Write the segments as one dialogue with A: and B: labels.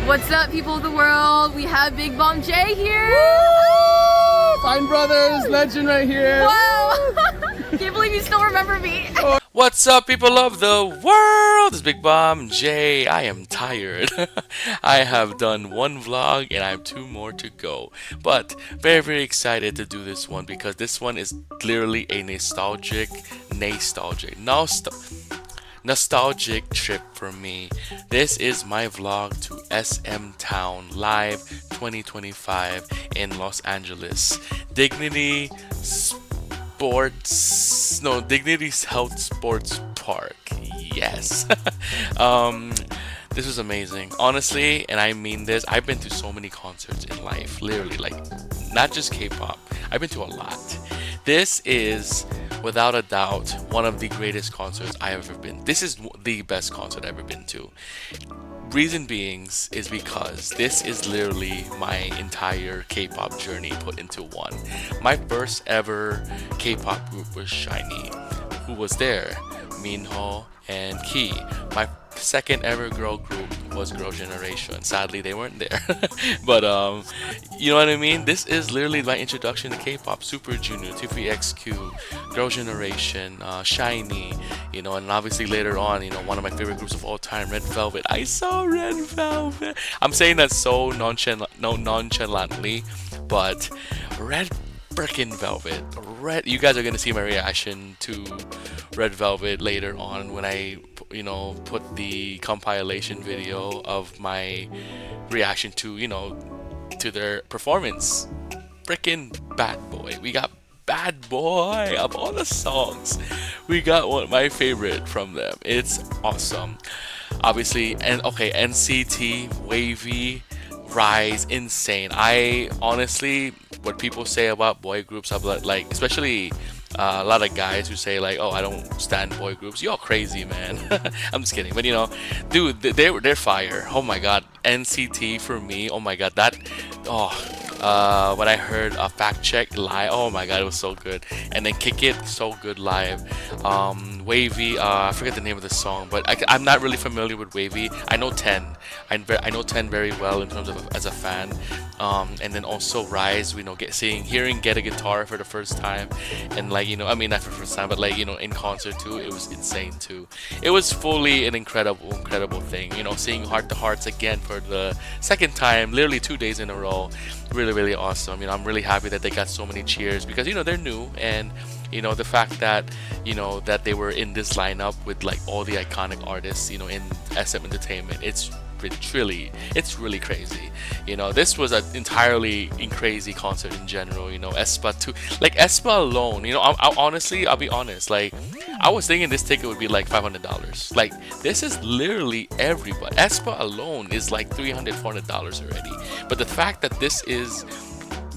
A: What's up, people of the world? We have Big Bomb J here.
B: Woo! Fine Brothers, legend right here.
A: Wow! Can't believe you still remember me.
C: What's up, people of the world? It's Big Bomb J. I am tired. I have done one vlog and I have 2 more to go. But very excited to do this one because this one is literally a nostalgic trip for me. This is my vlog to SM Town Live 2025 in Los Angeles. Dignity Health Sports Park. Yes. This was amazing, honestly, and I mean this. I've been to so many concerts in life, literally, like not just K-pop. I've been to a lot. This is without a doubt one of the greatest concerts I have ever been. This is the best concert I've ever been to. Reason being is because this is literally my entire K-pop journey put into one. My first ever K-pop group was SHINee. Who was there? Minho and Key. My second ever girl group was Girl Generation. Sadly, they weren't there. But you know what I mean? This is literally my introduction to K-pop. Super Junior, 2PXQ, Girl Generation, SHINee, you know, and obviously later on, you know, one of my favorite groups of all time, Red Velvet. I saw Red Velvet. I'm saying that so nonchalantly, but Red frickin' Velvet. You guys are gonna see my reaction to Red Velvet later on when I, you know, put the compilation video of my reaction to, you know, to their performance. Frickin' Bad Boy. We got Bad Boy of all the songs. We got my favorite from them. It's awesome. Obviously, and okay, NCT, Wavy, Rise, insane. I honestly, what people say about boy groups, I'm like, especially a lot of guys who say like, oh, I don't stand boy groups. Y'all crazy, man. I'm just kidding. But you know, dude, they're fire. Oh my god, NCT for me. Oh my god, that. When I heard a fact check live, oh my god, it was so good. And then Kick It, so good live. Wavy, I forget the name of the song, but I'm not really familiar with Wavy. I know 10. I know 10 very well in terms of as a fan. And then also Rise, you know, hearing Get a Guitar for the first time, and like, you know, I mean not for the first time, but like, you know, in concert too, it was insane too. It was fully an incredible thing. You know, seeing Heart to Hearts again for the second time, literally 2 days in a row. Really awesome. You know, I'm really happy that they got so many cheers because, you know, they're new, and you know, the fact that, you know, that they were in this lineup with like all the iconic artists, you know, in SM Entertainment, it's really crazy. You know, this was an entirely crazy concert in general. You know, aespa too, like aespa alone, you know, I'll be honest, like I was thinking this ticket would be like $500. Like, this is literally everybody. aespa alone is like $300-400 already, but the fact that this is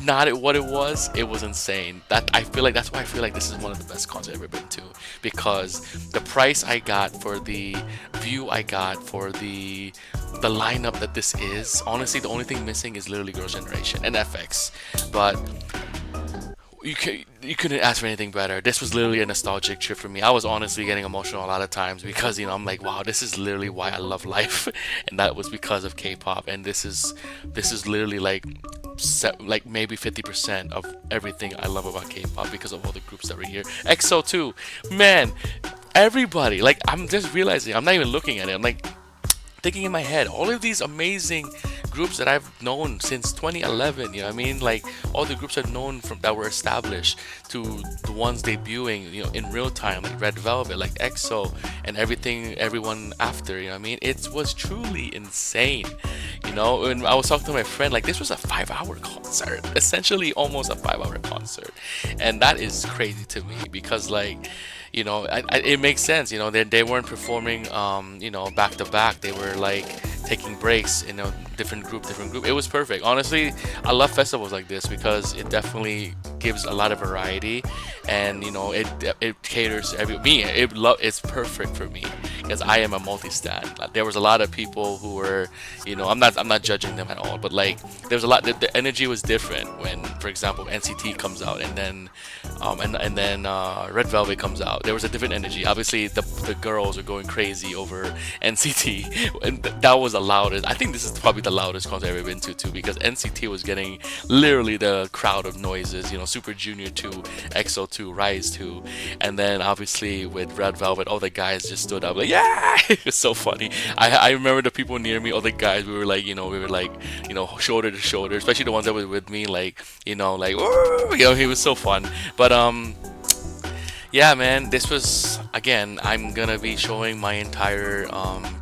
C: not what it was insane. That I feel like that's why I feel like this is one of the best concerts I've ever been to, because the price I got for the view I got for the lineup that this is, honestly, the only thing missing is literally Girl Generation and FX, but you couldn't ask for anything better. This was literally a nostalgic trip for me. I was honestly getting emotional a lot of times because, you know, I'm like, wow, this is literally why I love life, and that was because of K-pop. And this is literally like maybe 50% of everything I love about K-pop because of all the groups that were here. EXO too, man, everybody. Like, I'm just realizing, I'm not even looking at it, I'm like thinking in my head, all of these amazing groups that I've known since 2011, you know what I mean? Like, all the groups I've known from that were established to the ones debuting, you know, in real time, like Red Velvet, like EXO, and everyone after, you know what I mean? It was truly insane, you know? And I was talking to my friend, like, this was a 5-hour concert, essentially almost a 5-hour concert, and that is crazy to me because, like, you know, it makes sense. You know, they weren't performing, you know, back to back. They were like taking breaks, you know, different group. It was perfect. Honestly, I love festivals like this because it definitely gives a lot of variety, and you know, it caters to me. It's perfect for me because I am a multi-stan. There was a lot of people who were, you know, I'm not judging them at all, but like there's a lot. The energy was different when, for example, NCT comes out, and then Red Velvet comes out. There was a different energy. Obviously, the the girls are going crazy over NCT, and that was the loudest. I think this is probably the loudest concert I've ever been to too, because NCT was getting literally the crowd of noises. Super Junior 2, EXO 2, Rise 2, and then obviously with Red Velvet, all the guys just stood up like, yeah. It was so funny. I remember the people near me, all the guys, we were like, shoulder to shoulder, especially the ones that were with me, like, like, "Woo!" It was so fun. But yeah, man, this was, again, I'm gonna be showing my entire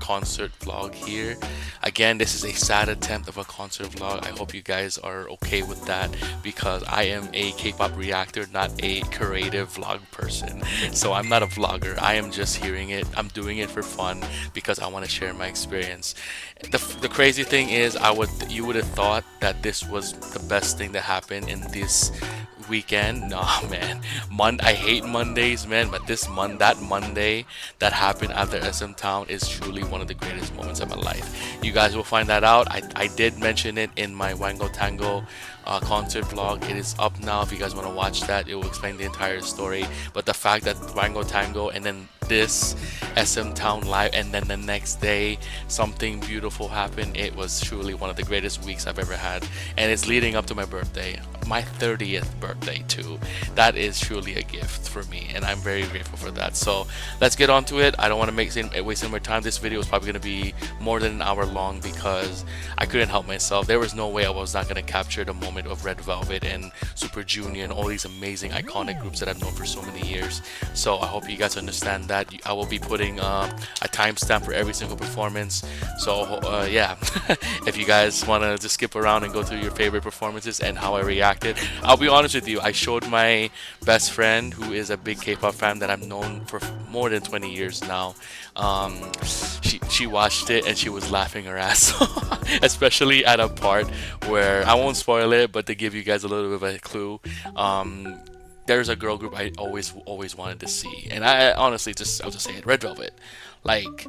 C: concert vlog here. Again, this is a sad attempt of a concert vlog. I hope you guys are okay with that, because I am a K-pop reactor, not a creative vlog person. So I'm not a vlogger. I am just hearing it. I'm doing it for fun because I want to share my experience. The crazy thing is, you would have thought that this was the best thing that happened in this weekend. Nah, man. I hate Mondays, man, but that Monday that happened after SM Town is truly one of the greatest moments of my life. You guys will find that out. I did mention it in my Wango Tango concert vlog. It is up now. If you guys want to watch that, it will explain the entire story. But the fact that Wango Tango and then this SM Town live, and then the next day something beautiful happened, it was truly one of the greatest weeks I've ever had. And it's leading up to my birthday, my 30th birthday too. That is truly a gift for me, and I'm very grateful for that. So let's get on to it. I don't want to waste any more time. This video is probably going to be more than an hour long because I couldn't help myself. There was no way I was not going to capture the moment of Red Velvet and Super Junior and all these amazing iconic groups that I've known for so many years. So I hope you guys understand that. I will be putting a timestamp for every single performance. So yeah, if you guys want to just skip around and go through your favorite performances and how I reacted, I'll be honest with you. I showed my best friend, who is a big K-pop fan that I've known for more than 20 years now. She watched it and she was laughing her ass off, especially at a part where, I won't spoil it, but to give you guys a little bit of a clue, there's a girl group I always wanted to see, and I honestly I'll just say it, Red Velvet. Like,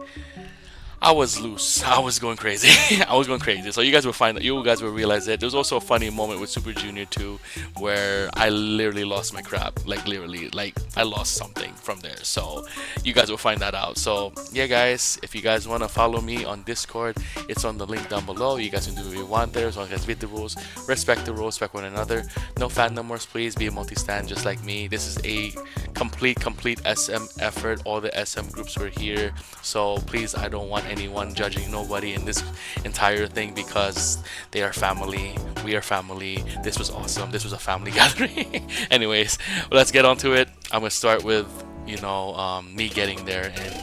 C: I was loose. I was going crazy. I was going crazy. So you guys will realize it. There's also a funny moment with Super Junior 2 where I literally lost my crap. Like, literally, like, I lost something from there. So you guys will find that out. So yeah, guys, if you guys want to follow me on Discord, it's on the link down below. You guys can do what you want there, as long as with the rules. Respect the rules, respect one another. No fandom wars, please. Be a multi-stan just like me. This is a complete SM effort. All the SM groups were here. So please, I don't want anyone judging nobody in this entire thing, because they are family, we are family. This was awesome. This was a family gathering. Anyways, let's get on to it. I'm gonna start with me getting there and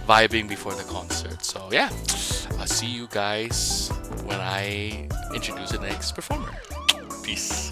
C: vibing before the concert. So yeah, I'll see you guys when I introduce the next performer. Peace.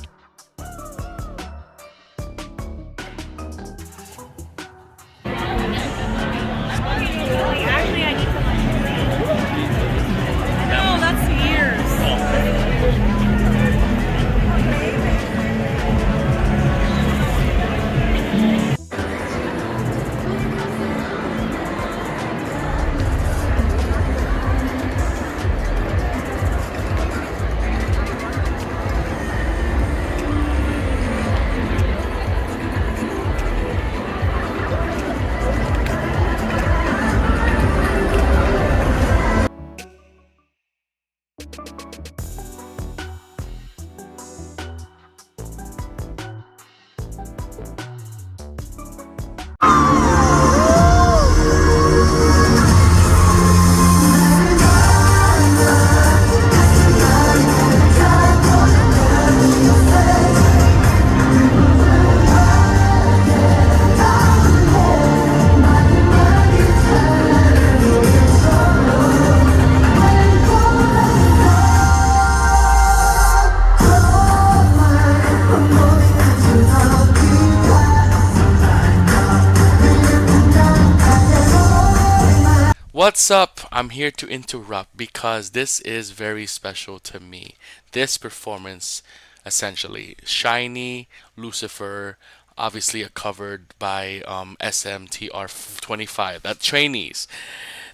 C: What's up? I'm here to interrupt because this is very special to me. This performance, essentially, SHINee, Lucifer, obviously covered by SMTR25, that trainees.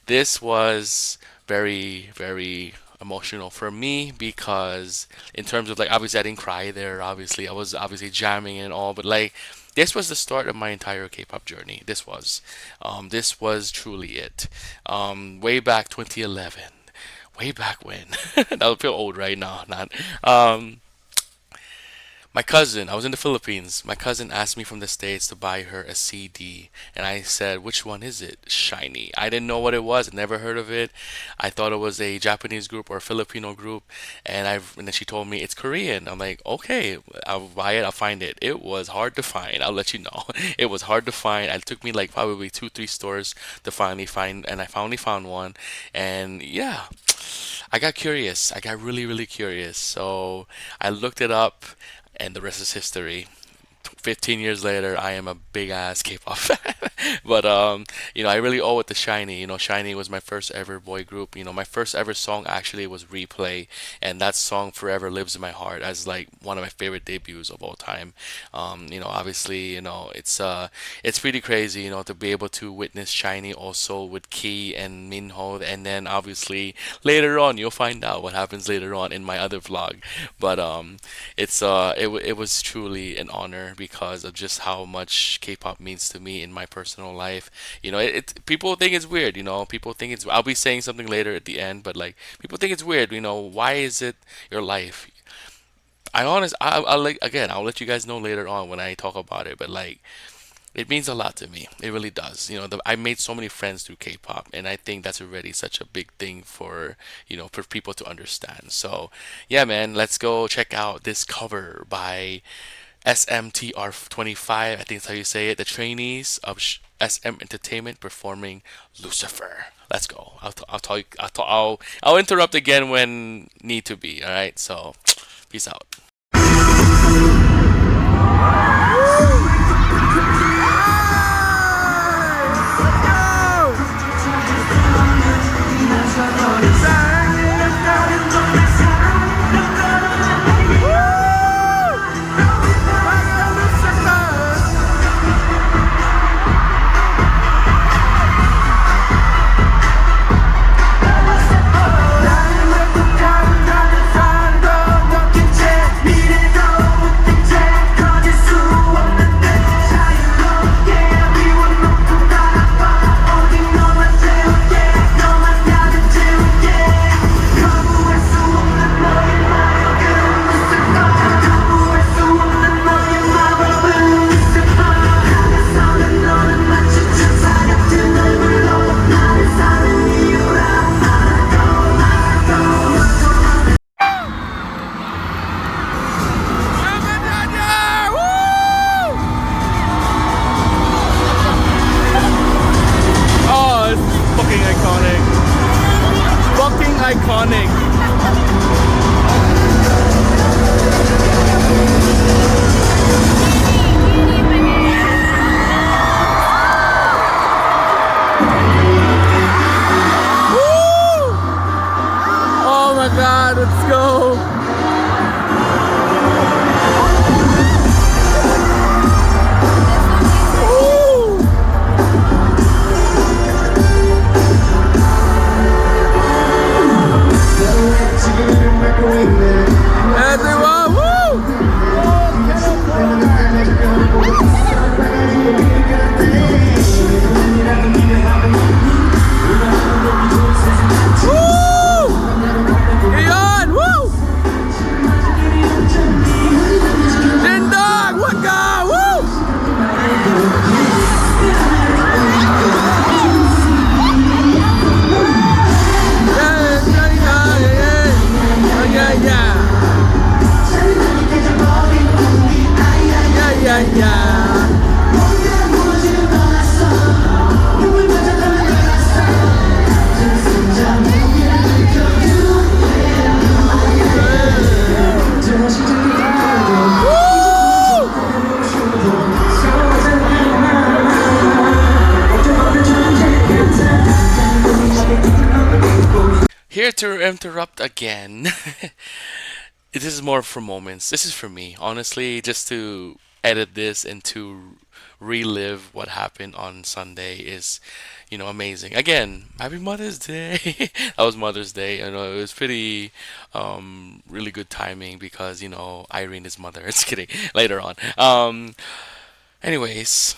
C: This was very, very emotional for me because in terms of like obviously I didn't cry there. Obviously, I was obviously jamming and all, but like this was the start of my entire K-pop journey. This was truly it. Way back 2011, way back when. That would feel old right now. Not. My cousin, I was in the Philippines. My cousin asked me from the States to buy her a CD, and I said, "Which one is it?" SHINee. I didn't know what it was. Never heard of it. I thought it was a Japanese group or a Filipino group, and then she told me it's Korean. I'm like, okay, I'll buy it. I'll find it. It was hard to find. I'll let you know. It was hard to find. It took me like probably two, three stores to finally find, and I finally found one. And yeah, I got curious. I got really, really curious. So I looked it up, and the rest is history. 15 years later, I am a big ass K-pop fan. But I really owe it to SHINee. SHINee was my first ever boy group. My first ever song actually was Replay, and that song forever lives in my heart as like one of my favorite debuts of all time. Obviously, it's pretty crazy, to be able to witness SHINee also with Key and Minho, and then obviously later on you'll find out what happens later on in my other vlog. But it was truly an honor because of just how much K-pop means to me in my personal life. People think it's weird. People think it's. I'll be saying something later at the end, but like people think it's weird. Why is it your life? I'll like again. I'll let you guys know later on when I talk about it. But like, it means a lot to me. It really does. I made so many friends through K-pop, and I think that's already such a big thing for people to understand. So, yeah, man, let's go check out this cover by SMTR25. I think that's how you say it. The trainees of SM Entertainment performing Lucifer. Let's go. I'll tell you. I'll interrupt again when need to be. All right. So, peace out. Iconic. Oh my God, let's go. Everyone, woo! Ian, woo! Dindog, what go, woo! Here to interrupt again. This is more for moments. This is for me, honestly, just to edit this and to relive what happened on Sunday is, amazing. Again, happy Mother's Day. That was Mother's Day. I know it was pretty, really good timing because Irene is mother. Just kidding. Later on. Anyways,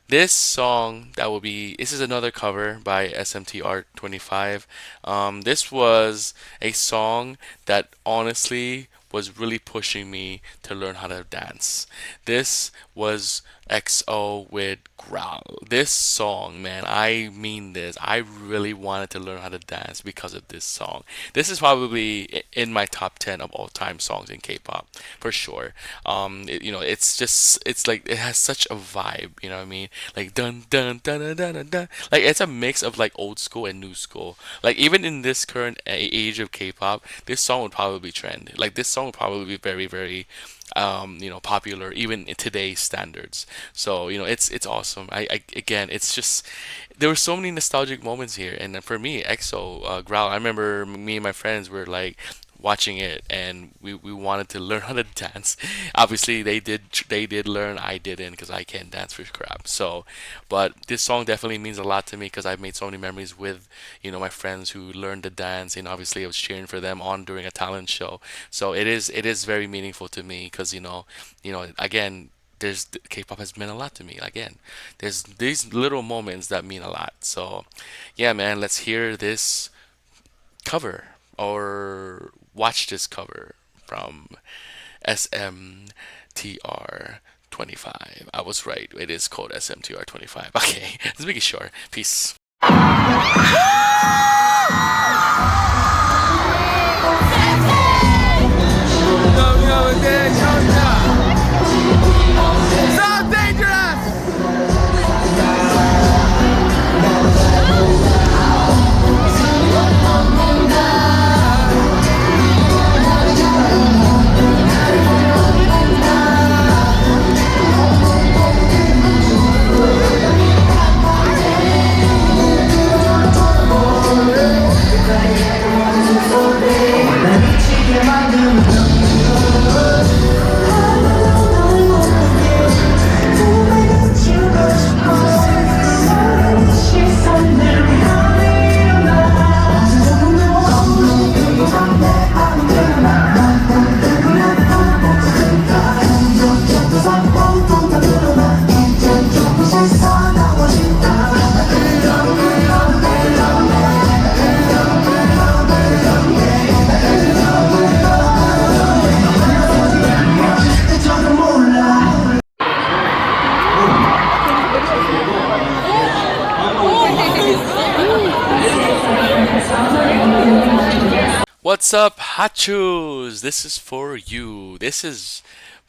C: this song that will be this is another cover by SMT Art 25. This was a song that honestly was really pushing me to learn how to dance. This was XO with Growl. This song, man, I mean this. I really wanted to learn how to dance because of this song. This is probably in my top 10 of all time songs in K-pop for sure. It's like it has such a vibe, you know what I mean? Like dun dun dun dun dun dun. Dun. Like it's a mix of like old school and new school. Like even in this current age of K-pop, this song would probably trend. Like this song would probably be very very popular even in today's standards. So it's awesome. I again, it's just there were so many nostalgic moments here, and for me, EXO Growl. I remember me and my friends were like watching it, and we wanted to learn how to dance. Obviously, they did learn. I didn't because I can't dance for crap. So, but this song definitely means a lot to me because I've made so many memories with my friends who learned to dance, and obviously I was cheering for them on during a talent show. So it is very meaningful to me because again. There's K-pop has meant a lot to me. Again, there's these little moments that mean a lot. So, yeah, man, let's hear this cover or watch this cover from SMTR 25. I was right. It is called SMTR 25. Okay, let's make it short. Peace.
B: So dangerous!
C: What's up, Hachus? This is for you. This is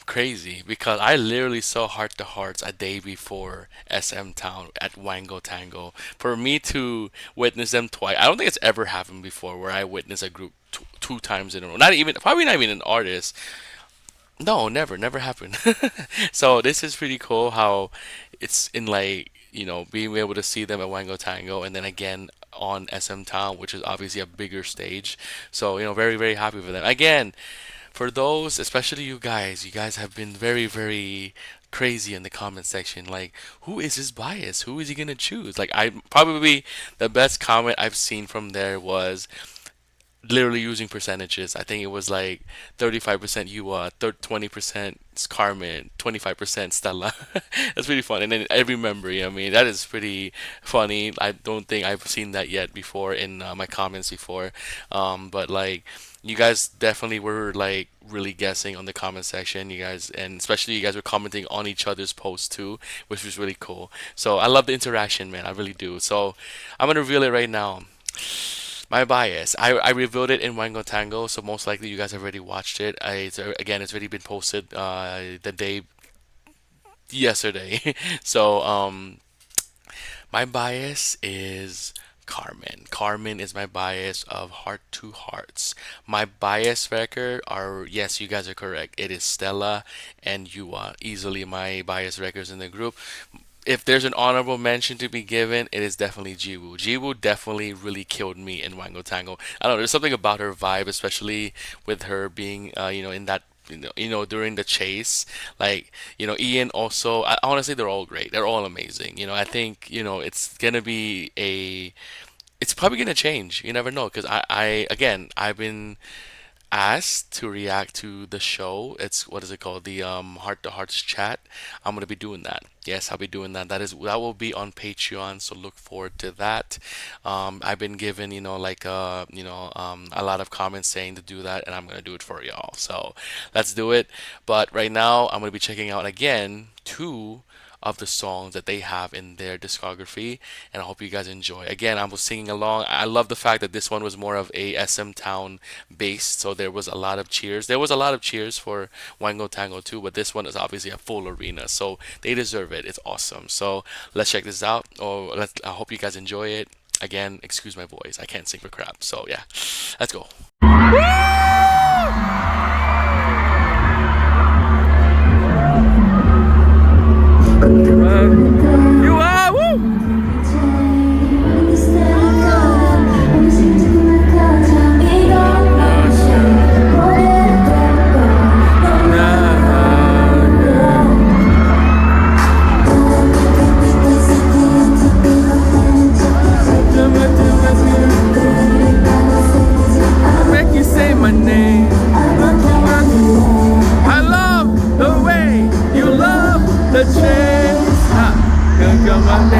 C: crazy because I literally saw Heart to Hearts a day before SM Town at Wango Tango. For me to witness them twice, I don't think it's ever happened before where I witness a group two times in a row. Not even, probably not even an artist. No, never happened. So this is pretty cool how it's in like, being able to see them at Wango Tango and then again on SM Town, which is obviously a bigger stage. So, very, very happy for them. Again, for those, especially you guys have been very, very crazy in the comment section. Like, who is his bias? Who is he gonna choose? Like, I probably the best comment I've seen from there was literally using percentages. I think it was like 35% Yua, 20% Carmen, 25% Stella. That's pretty fun. And then every member, I mean, that is pretty funny. I don't think I've seen that yet before in my comments before. But like, you guys definitely were like really guessing on the comment section. You guys, and especially you guys were commenting on each other's posts too, which was really cool. So I love the interaction, man. I really do. So I'm gonna reveal it right now. My bias. I revealed it in Wango Tango, so most likely you guys have already watched it. Again, it's already been posted the day yesterday. So my bias is Carmen. Carmen is my bias of Heart to Hearts. My bias record are, yes, you guys are correct. It is Stella and Yua. Easily my bias records in the group. If there's an honorable mention to be given, it is definitely Jiwoo. Jiwoo definitely really killed me in Wango Tango. I don't know, there's something about her vibe, especially with her being, in that during the chase. Like, Ian also. Honestly, they're all great. They're all amazing. I think it's gonna be a. It's probably gonna change. You never know, because again, I've been asked to react to the show. It's what is it called? The Heart to Hearts chat. I'm gonna be doing that. Yes, I'll be doing that. That will be on Patreon, so look forward to that. I've been given, like a lot of comments saying to do that, and I'm gonna do it for y'all. So let's do it. But right now, I'm gonna be checking out again two of the songs that they have in their discography, and I hope you guys enjoy. Again, I was singing along. I love the fact that this one was more of a SM Town based, so there was a lot of cheers. There was a lot of cheers for Wango Tango too, but this one is obviously a full arena, so they deserve it. It's awesome. So let's check this out. I hope you guys enjoy it. Again, excuse my voice. I can't sing for crap. So yeah, let's go.
B: You are woo! Make you say my name. I love the way you love the chase. Come on,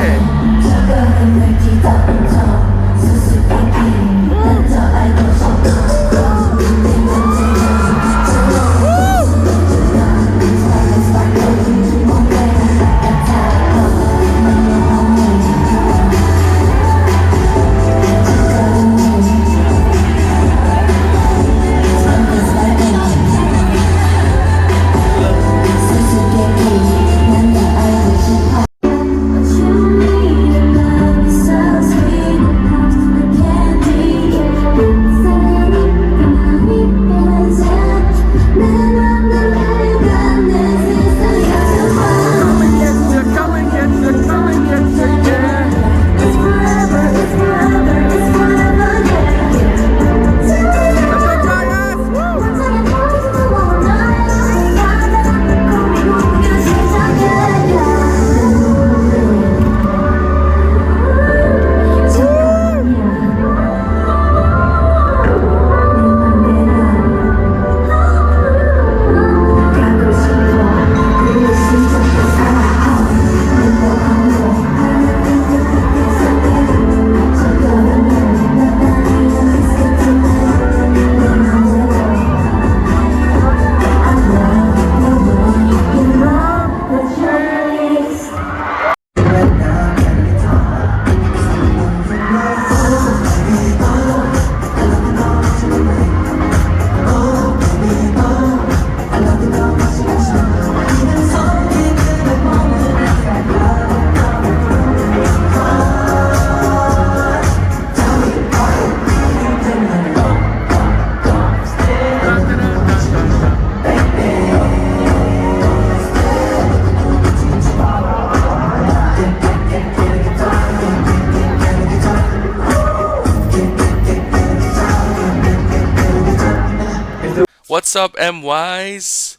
C: What's up, MYs?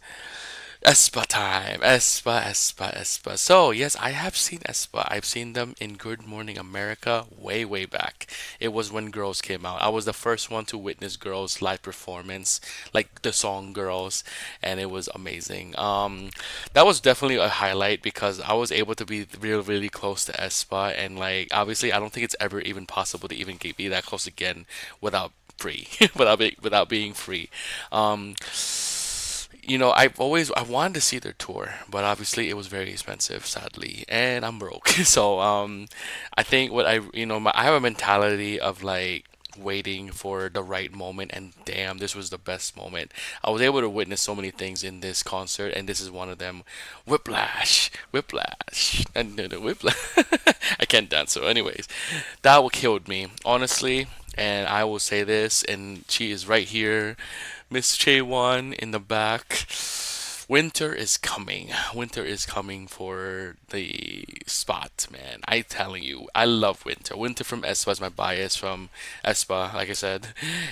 C: aespa time. aespa. So, yes, I have seen aespa. I've seen them in Good Morning America way, way back. It was when Girls came out. I was the first one to witness Girls' live performance, like the song Girls, and it was amazing. That was definitely a highlight because I was able to be really close to aespa, and like, obviously, I don't think it's ever even possible to even be that close again without free, without being free. Um, I wanted to see their tour, but obviously it was very expensive, sadly, and I'm broke. So I think I have a mentality of like waiting for the right moment, and damn, this was the best moment. I was able to witness so many things in this concert, and this is one of them. Whiplash, and the whiplash. I can't dance, so anyways, that what killed me, honestly. And I will say this, and she is right here, Miss J1 in the back. Winter is coming. Winter is coming for the spot, man. I telling you, I love winter. Winter from aespa is my bias from aespa, like I said,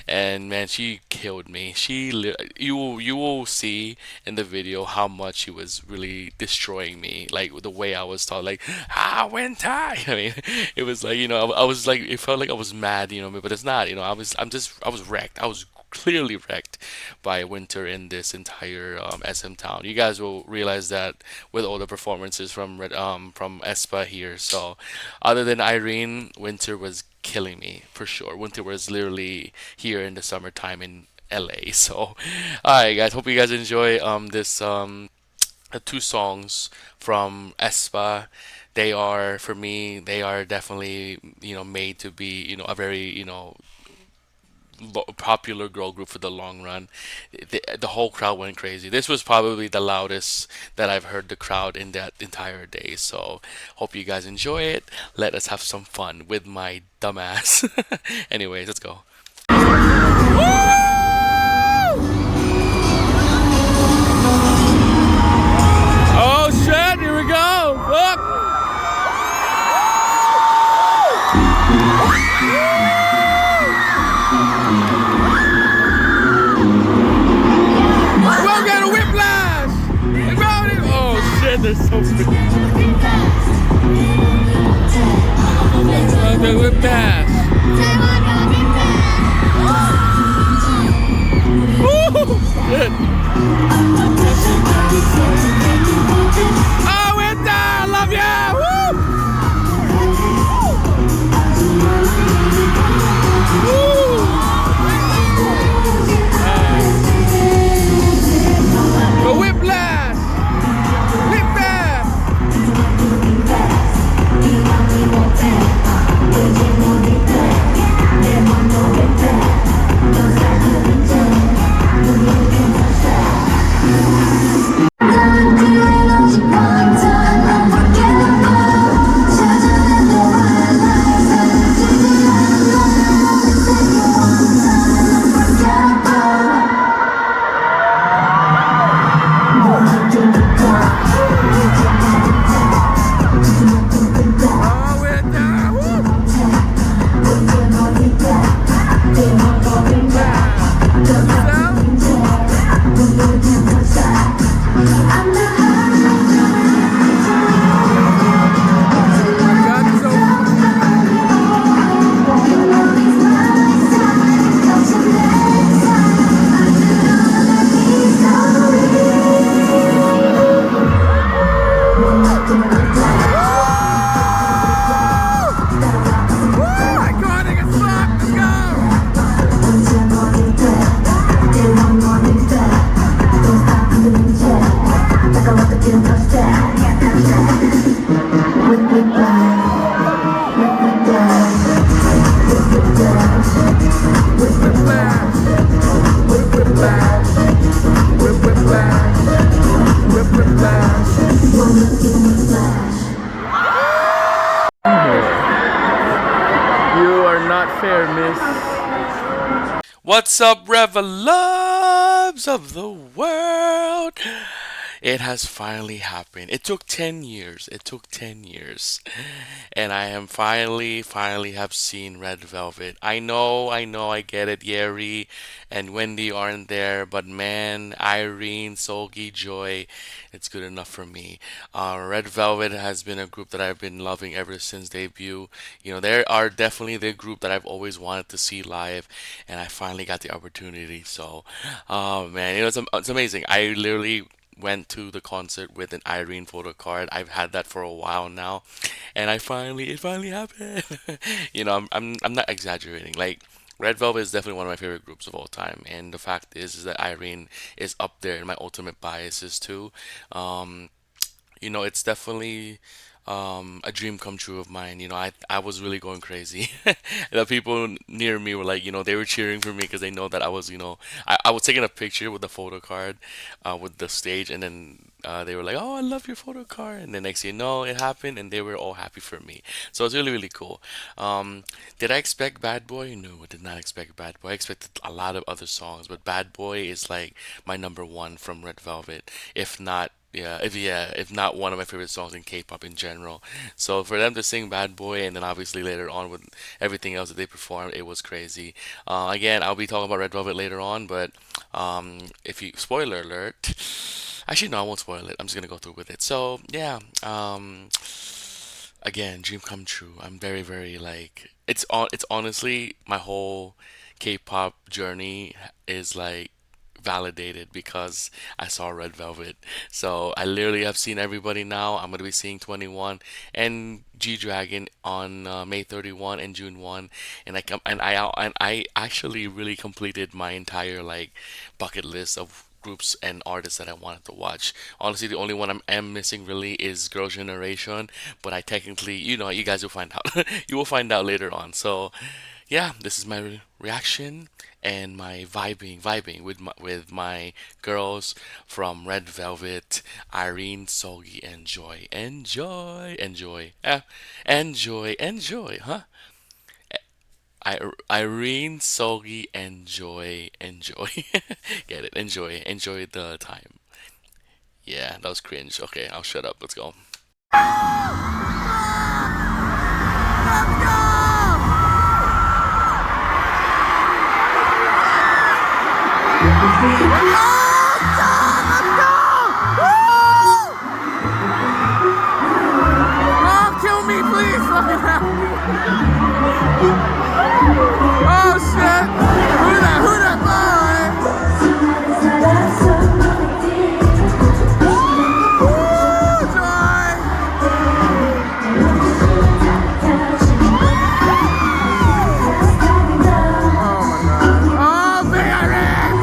C: and man, she killed me. You will see in the video how much she was really destroying me, like the way I was taught, like winter. I mean, it was like I was like it felt like I was mad, but it's not. I was wrecked. I was clearly wrecked by winter in this entire SM town. You guys will realize that with all the performances from aespa here. So, other than Irene, winter was killing me for sure. Winter was literally here in the summertime in LA. So, all right, guys. Hope you guys enjoy this two songs from aespa. They are for me. They are definitely made to be a very popular girl group for the long run. The whole crowd went crazy. This was probably the loudest that I've heard the crowd in that entire day. So hope you guys enjoy it. Let us have some fun with my dumbass. Anyways, let's go.
B: Oh shit, here we go. Fuck. We'll get a whiplash. Oh shit, they're so stupid. Okay, whiplash. Woo! Shit. Oh, we're down! Love ya! Woo! Woo! The whiplash! Whiplash! Oh, we're down! Iconic as fuck! Let's go! You are not fair, miss.
C: What's up, Revelubs of the world? It has finally happened. It took 10 years. It took 10 years. And I am finally have seen Red Velvet. I get it. Yeri and Wendy aren't there. But man, Irene, Solgi, Joy, it's good enough for me. Red Velvet has been a group that I've been loving ever since debut. They are definitely the group that I've always wanted to see live. And I finally got the opportunity. So, oh man, it's amazing. I literally went to the concert with an Irene photo card. I've had that for a while now, and it finally happened. I'm not exaggerating. Like Red Velvet is definitely one of my favorite groups of all time, and the fact is that Irene is up there in my ultimate biases too. It's definitely a dream come true of mine. I was really going crazy. The people near me were like, they were cheering for me because they know that I was, I was taking a picture with the photo card, with the stage, and then they were like, "Oh, I love your photo card," and the next thing you know, it happened, and they were all happy for me. So it's really, really cool. Did I expect Bad Boy? No, I did not expect Bad Boy. I expected a lot of other songs, but Bad Boy is like my number one from Red Velvet, if not. If not one of my favorite songs in K-pop in general. So for them to sing Bad Boy and then obviously later on with everything else that they performed, it was crazy. Again, I'll be talking about Red Velvet later on, but if you spoiler alert, actually no, I won't spoil it. I'm just gonna go through with it. So yeah, again, dream come true. I'm very, very like it's honestly my whole K-pop journey is like validated because I saw Red Velvet. So I literally have seen everybody now. I'm gonna be seeing 21 and G Dragon on May 31 and June 1, and I actually really completed my entire like bucket list of groups and artists that I wanted to watch. Honestly, the only one am missing really is Girls' Generation, but I technically, you guys will find out. You will find out later on. So, yeah, this is my reaction and my vibing with my girls from Red Velvet, Irene, Sogi, and Joy. Enjoy, huh? Irene, Sogi, enjoy. Get it? Enjoy the time. Yeah, that was cringe. Okay, I'll shut up. Let's go.
B: Oh, kill me, please! Oh shit! Who that boy? Woo, joy! Oh my god! Oh, big Irene!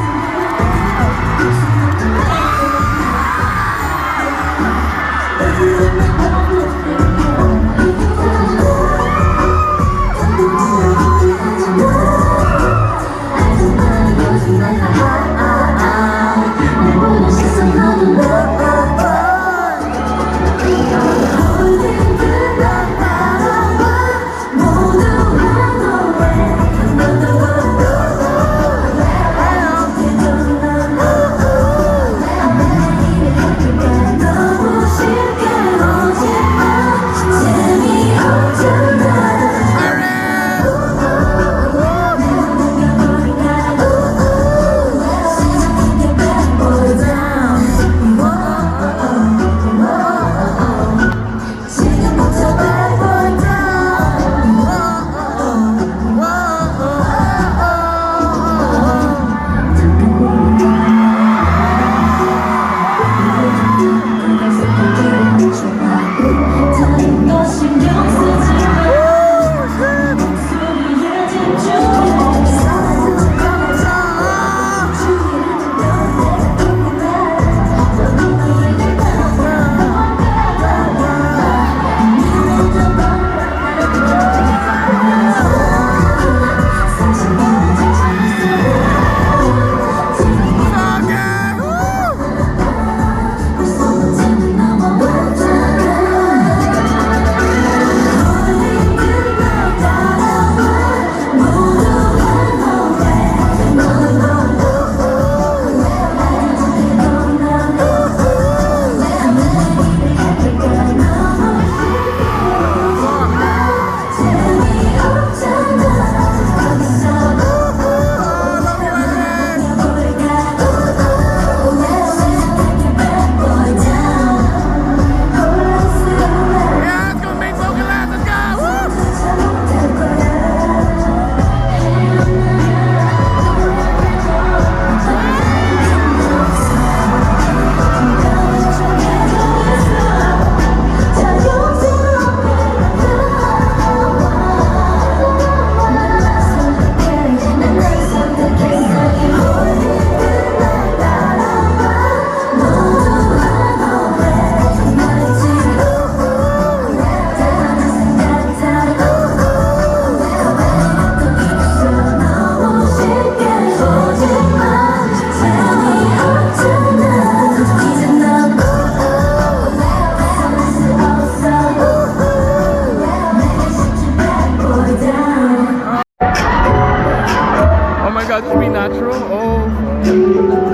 B: natural. Oh,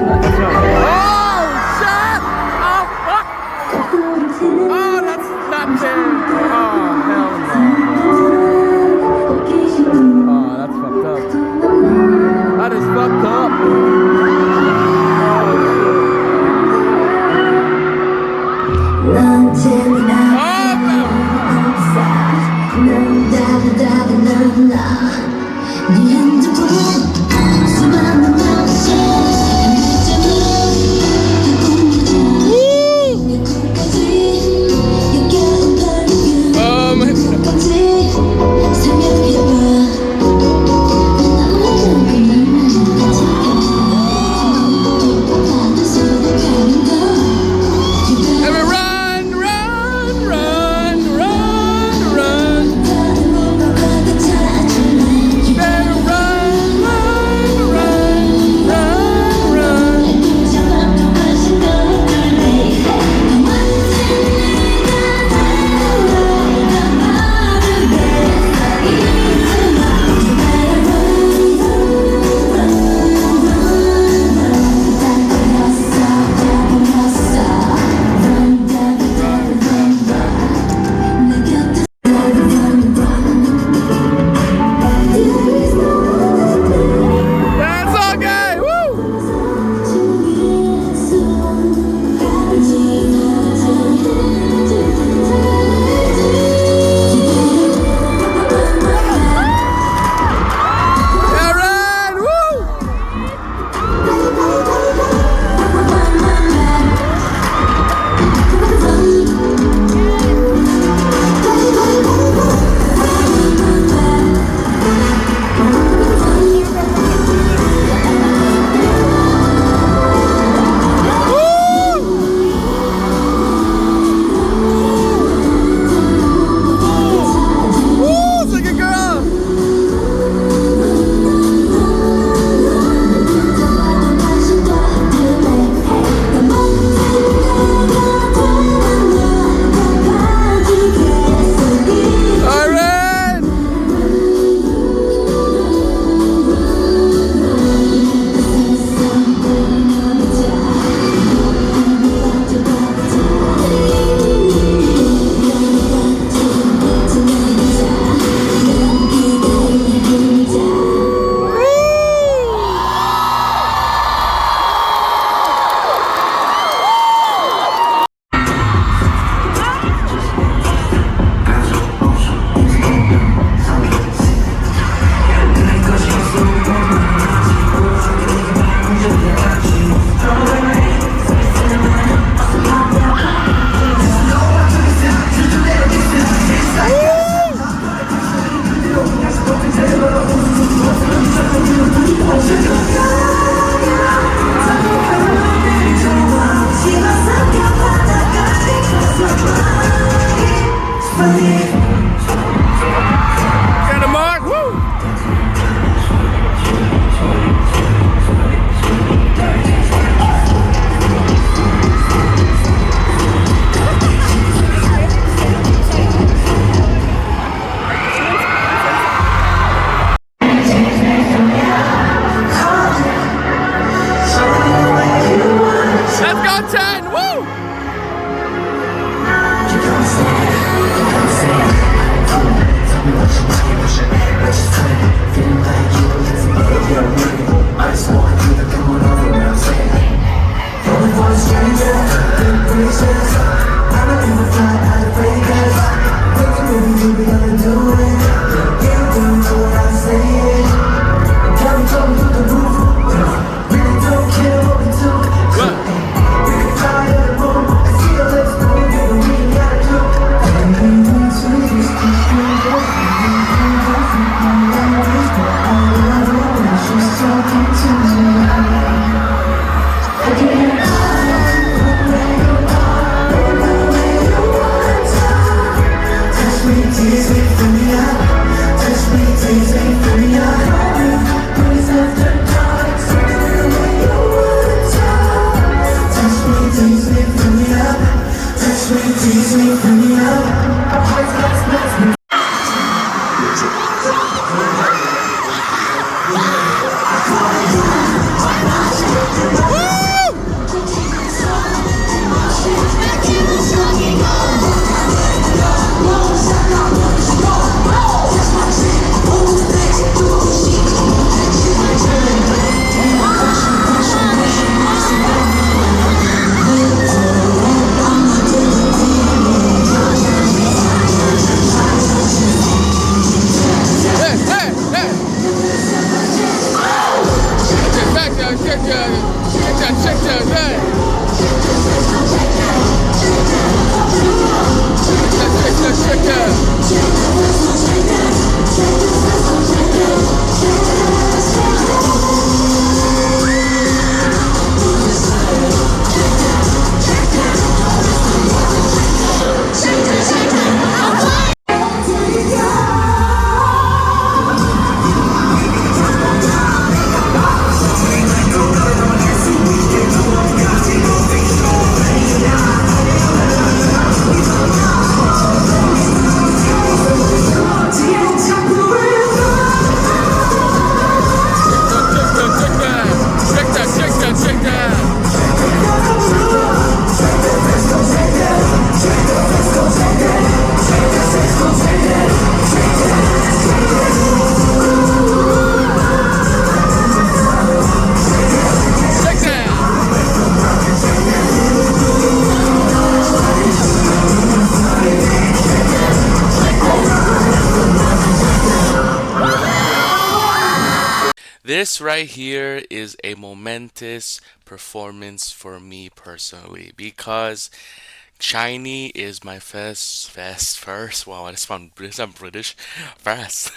B: that's not. Oh, shit! Oh, fuck! Oh, that's not fair. Oh, hell no. Oh, that's fucked up. That is fucked up. Got a mark, woo! Let's go 10, woo!
C: This right here is a momentous performance for me personally because SHINee is my first, wow, I sound British, I'm British, first,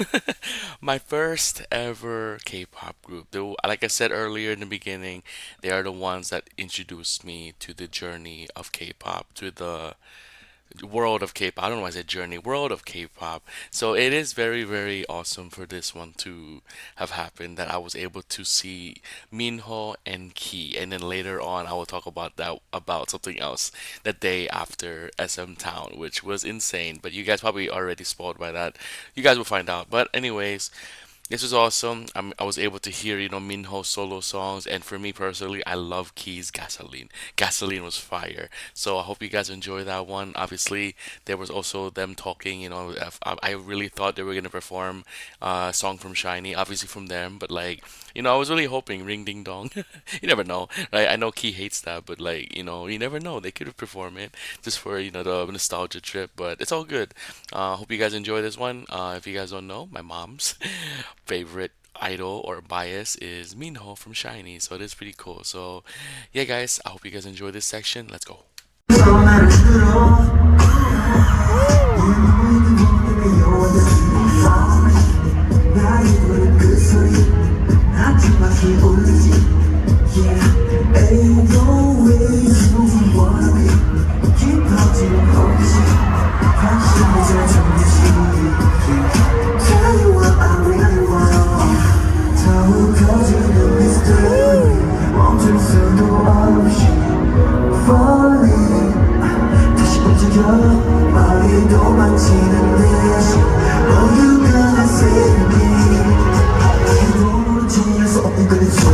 C: my first ever K-pop group. Like I said earlier in the beginning, they are the ones that introduced me to the journey of K-pop, to the world of K-pop. I don't know why I said journey, world of K-pop. So it is very, very awesome for this one to have happened that I was able to see Minho and Key, and then later on I will talk about that about something else the day after SM Town, which was insane. But you guys probably already spoiled by that. You guys will find out. But anyways. This was awesome. I was able to hear, Minho solo songs, and for me personally, I love Key's Gasoline. Gasoline was fire. So I hope you guys enjoy that one. Obviously, there was also them talking. I really thought they were gonna perform a song from SHINee, obviously from them, but like, I was really hoping Ring Ding Dong. You never know, right? I know Key hates that, but like, you never know. They could perform it just for the nostalgia trip, but it's all good. Hope you guys enjoy this one. If you guys don't know, my mom's favorite idol or bias is Minho from SHINee, so it is pretty cool. So yeah, guys, I hope you guys enjoy this section. Let's go.
D: Oh, you gotta save me.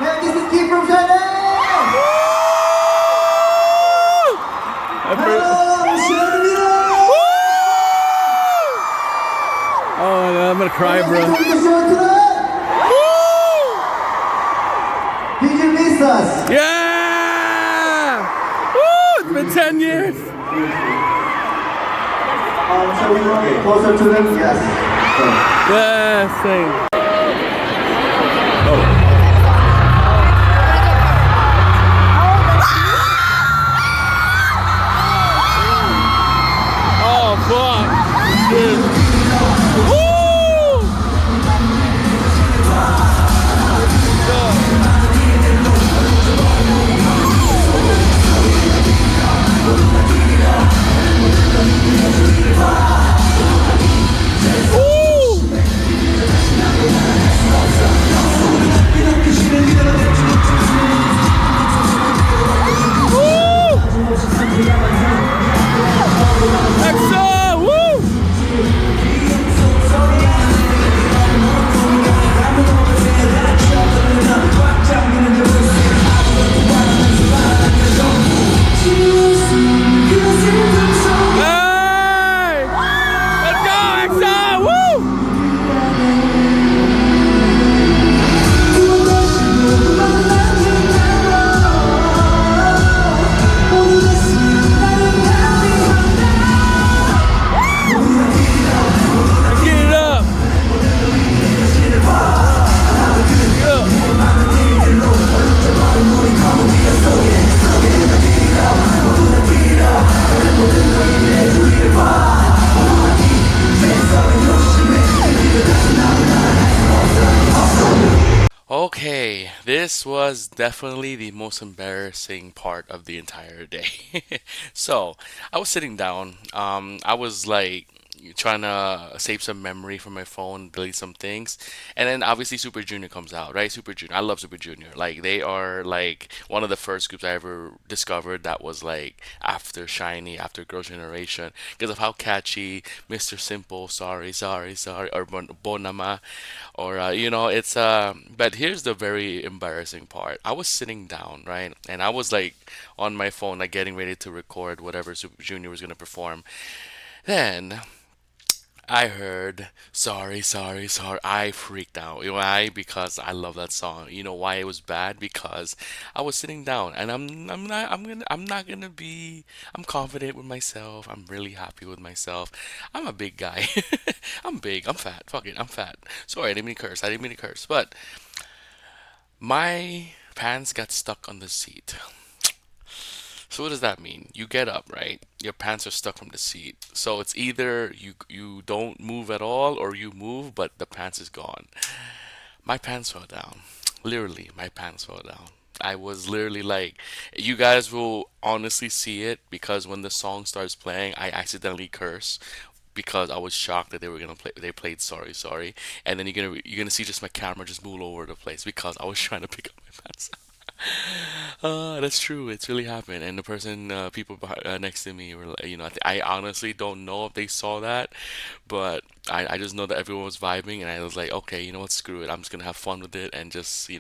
D: Hey, this is Keith from SHINee! Hello, SHINee!
B: Oh my god, I'm gonna cry, bro.
D: Welcome to the show tonight! Did you miss us?
B: Yeah! Woo! It's been 10 years.
D: Shall we get closer to them? Yes.
B: Yeah, same. Oh, fuck. Dude. Okay, this was definitely the most embarrassing part of the entire day. So, I was sitting down. I was like trying to save some memory from my phone, delete some things, and then obviously Super Junior comes out, right? Super Junior. I love Super Junior. Like they are like one of the first groups I ever discovered that was like after SHINee, after Girls' Generation, because of how catchy Mr. Simple, sorry, sorry, sorry, or Bonama, or it's but here's the very embarrassing part. I was sitting down, right, and I was like on my phone, like getting ready to record whatever Super Junior was gonna perform. Then I heard sorry, sorry, sorry. I freaked out. You know why? Because I love that song. You know why it was bad? Because I was sitting down and I'm confident with myself. I'm really happy with myself. I'm a big guy. I'm big. I'm fat. Fuck it. I'm fat. Sorry, I didn't mean to curse. I didn't mean to curse. But my pants got stuck on the seat. So what does that mean? You get up, right? Your pants are stuck from the seat. So it's either you don't move at all or you move but the pants is gone. My pants fell down. Literally, my pants fell down. I was literally like, you guys will honestly see it because when the song starts playing, I accidentally curse because I was shocked that they were gonna play. They played "Sorry, Sorry," and then you're gonna see just my camera just move all over the place because I was trying to pick up my pants. That's true. It's really happened. And the person, people next to me were, I honestly don't know if they saw that, but I just know that everyone was vibing, and I was like, okay, you know what, screw it. I'm just gonna have fun with it and just.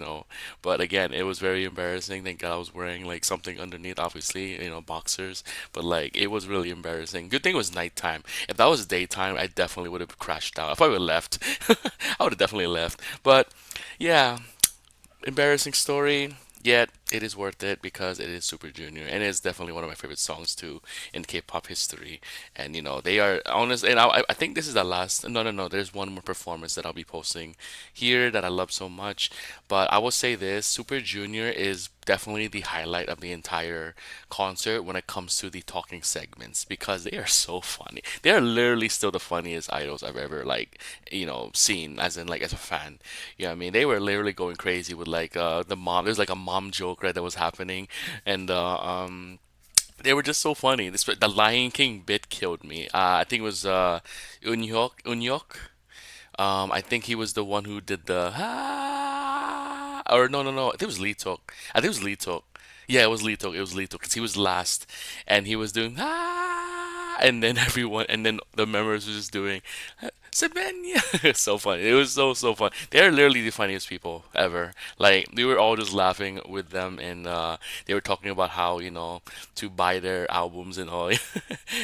B: But again, it was very embarrassing. Thank God I was wearing like something underneath, obviously, boxers. But like, it was really embarrassing. Good thing it was nighttime. If that was daytime, I definitely would have crashed out. I probably would have left. I would have definitely left. But yeah, embarrassing story. Yet it is worth it because it is Super Junior and it's definitely one of my favorite songs too in K-pop history. And they are honest. And I think this is the last. No, no, no. There's one more performance that I'll be posting here that I love so much. But I will say this: Super Junior is definitely the highlight of the entire concert when it comes to the talking segments because they are so funny. They are literally still the funniest idols I've ever seen as in like as a fan. You know what I mean? They were literally going crazy with like the mom. There's like a mom joke right that was happening, and they were just so funny. The Lion King bit killed me. I think it was Unhyuk. I think he was the one who did the or no, no, no. I think it was Lee Tok. I think it was Lee Tok. Yeah, it was Lee Tok. It was Lee Tok because he was last, and he was doing and then everyone, and then the members were just doing Sabenya. So funny. It was so fun. They're literally the funniest people ever. Like we were all just laughing with them, and they were talking about how to buy their albums and all.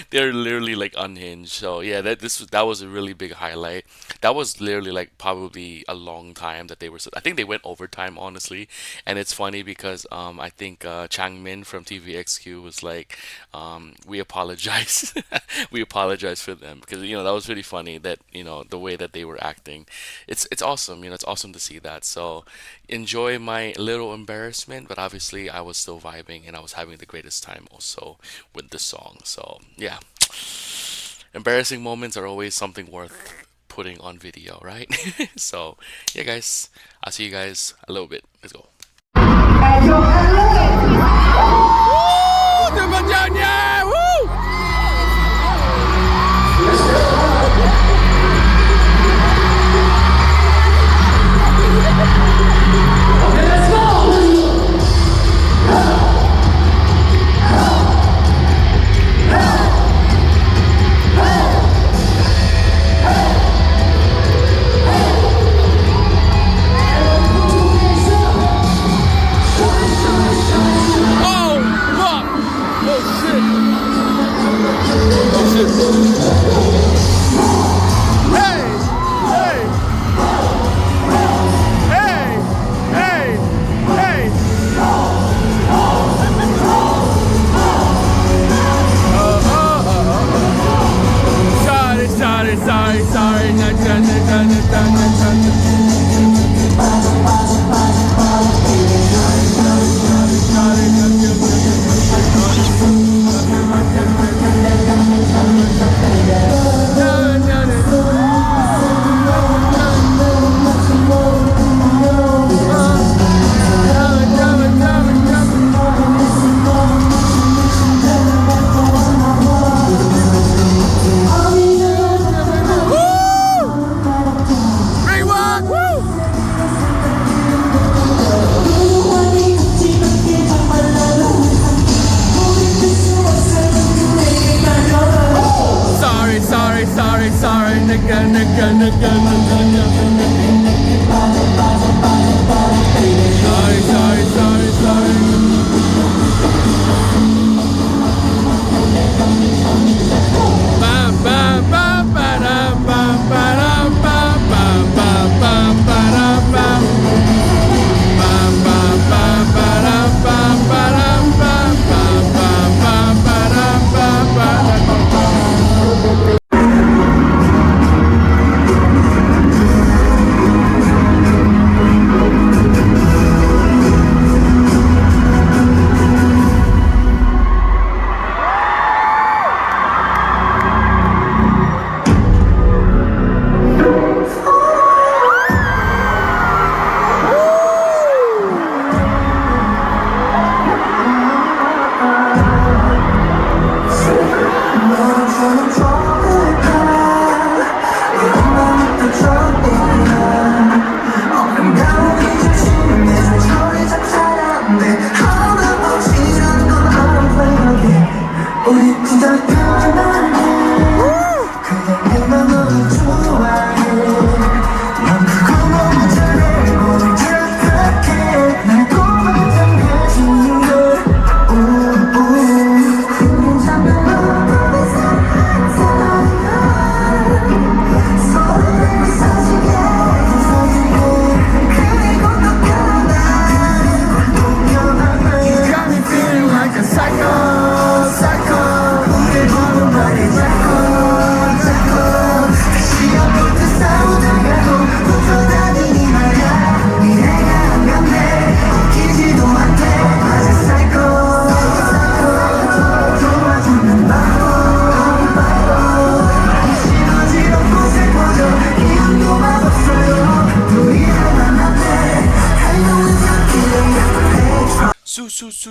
B: They're literally like unhinged. So yeah, that was a really big highlight. That was literally like probably a long time that they were. I think they went overtime honestly, and it's funny because I think Changmin from TVXQ was like, we apologize, we apologize for them because that was really funny that the way that they were acting. It's awesome. It's awesome to see that. So enjoy my little embarrassment, but obviously I was still vibing and I was having the greatest time also with the song. So yeah, embarrassing moments are always something worth putting on video, right? So yeah, guys, I'll see you guys a little bit. Let's go.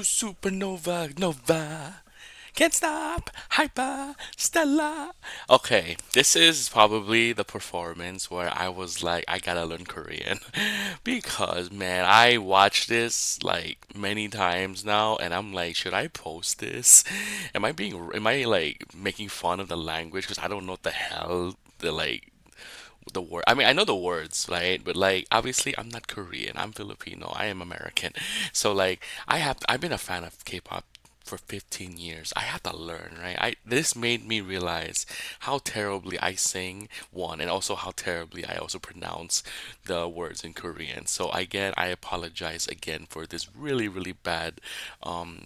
B: Supernova, Nova. Can't stop, hyper, Stella. Okay, this is probably the performance where I was like, I gotta learn Korean. Because, man, I watched this like many times now, and I'm like, should I post this? Am I like making fun of the language? Because I don't know what the hell the like the word. I mean, I know the words, right? But like, obviously, I'm not Korean. I'm Filipino. I am American. So like, I've been a fan of K-pop for 15 years. I had to learn, right? This made me realize how terribly I sing, one, and also how terribly I also pronounce the words in Korean. So again, I apologize again for this really, really bad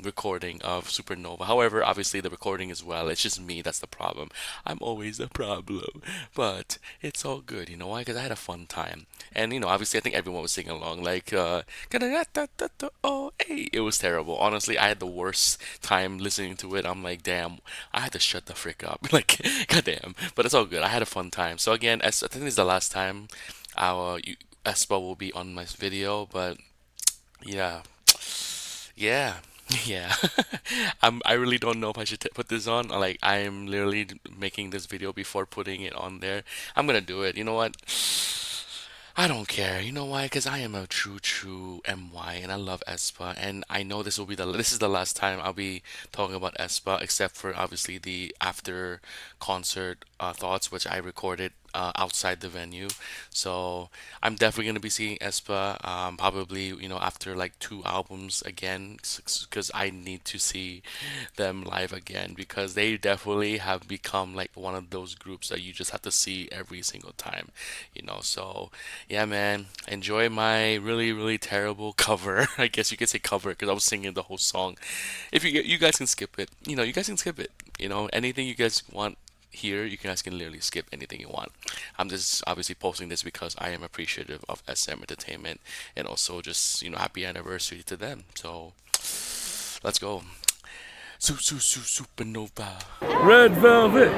B: recording of Supernova. However, obviously the recording as well. It's just me that's the problem. I'm always the problem, but it's all good. You know why? Because I had a fun time, and obviously I think everyone was singing along. Like, oh, hey, it was terrible. Honestly, I had the worst time listening to it. I'm like, damn, I had to shut the frick up. Like, goddamn. But it's all good. I had a fun time. So again, I think this is the last time aespa will be on my video. But yeah, yeah. Yeah, I really don't know if I should put this on. Like, I'm literally making this video before putting it on there. I'm gonna do it. You know what? I don't care. You know why? Because I am a true MY and I love aespa, and I know this is the last time I'll be talking about aespa, except for obviously the after concert thoughts, which I recorded outside the venue. So I'm definitely gonna be seeing aespa, probably after like 2 albums again, because I need to see them live again, because they definitely have become like one of those groups that you just have to see every single time. So yeah, man, enjoy my really, really terrible cover. I guess you could say cover because I was singing the whole song. If you guys can skip it, you guys can skip it. Anything you guys want here, you guys can literally skip anything you want. I'm just obviously posting this because I am appreciative of SM Entertainment, and also just happy anniversary to them. So let's go. Supernova.
C: Red Velvet.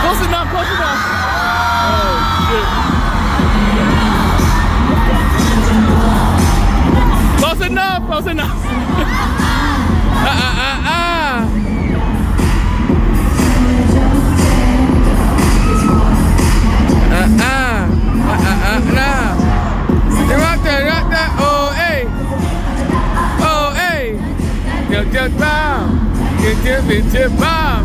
C: Close enough, close enough. Oh, shit. Close enough, close enough. Rock that, oh, hey. Oh, hey. Get bomb. Get bomb.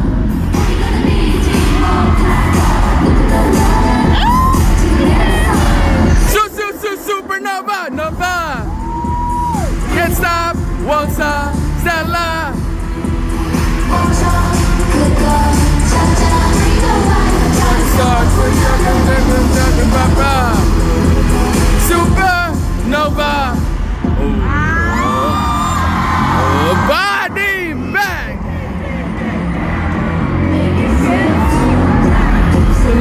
C: Supernova, Nova. Can't stop, won't stop, Stella. Supernova. Oh, body bang.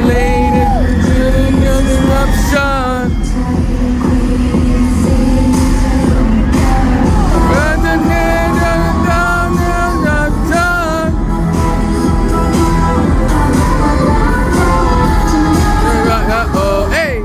C: Lady, eruption. Oh, hey.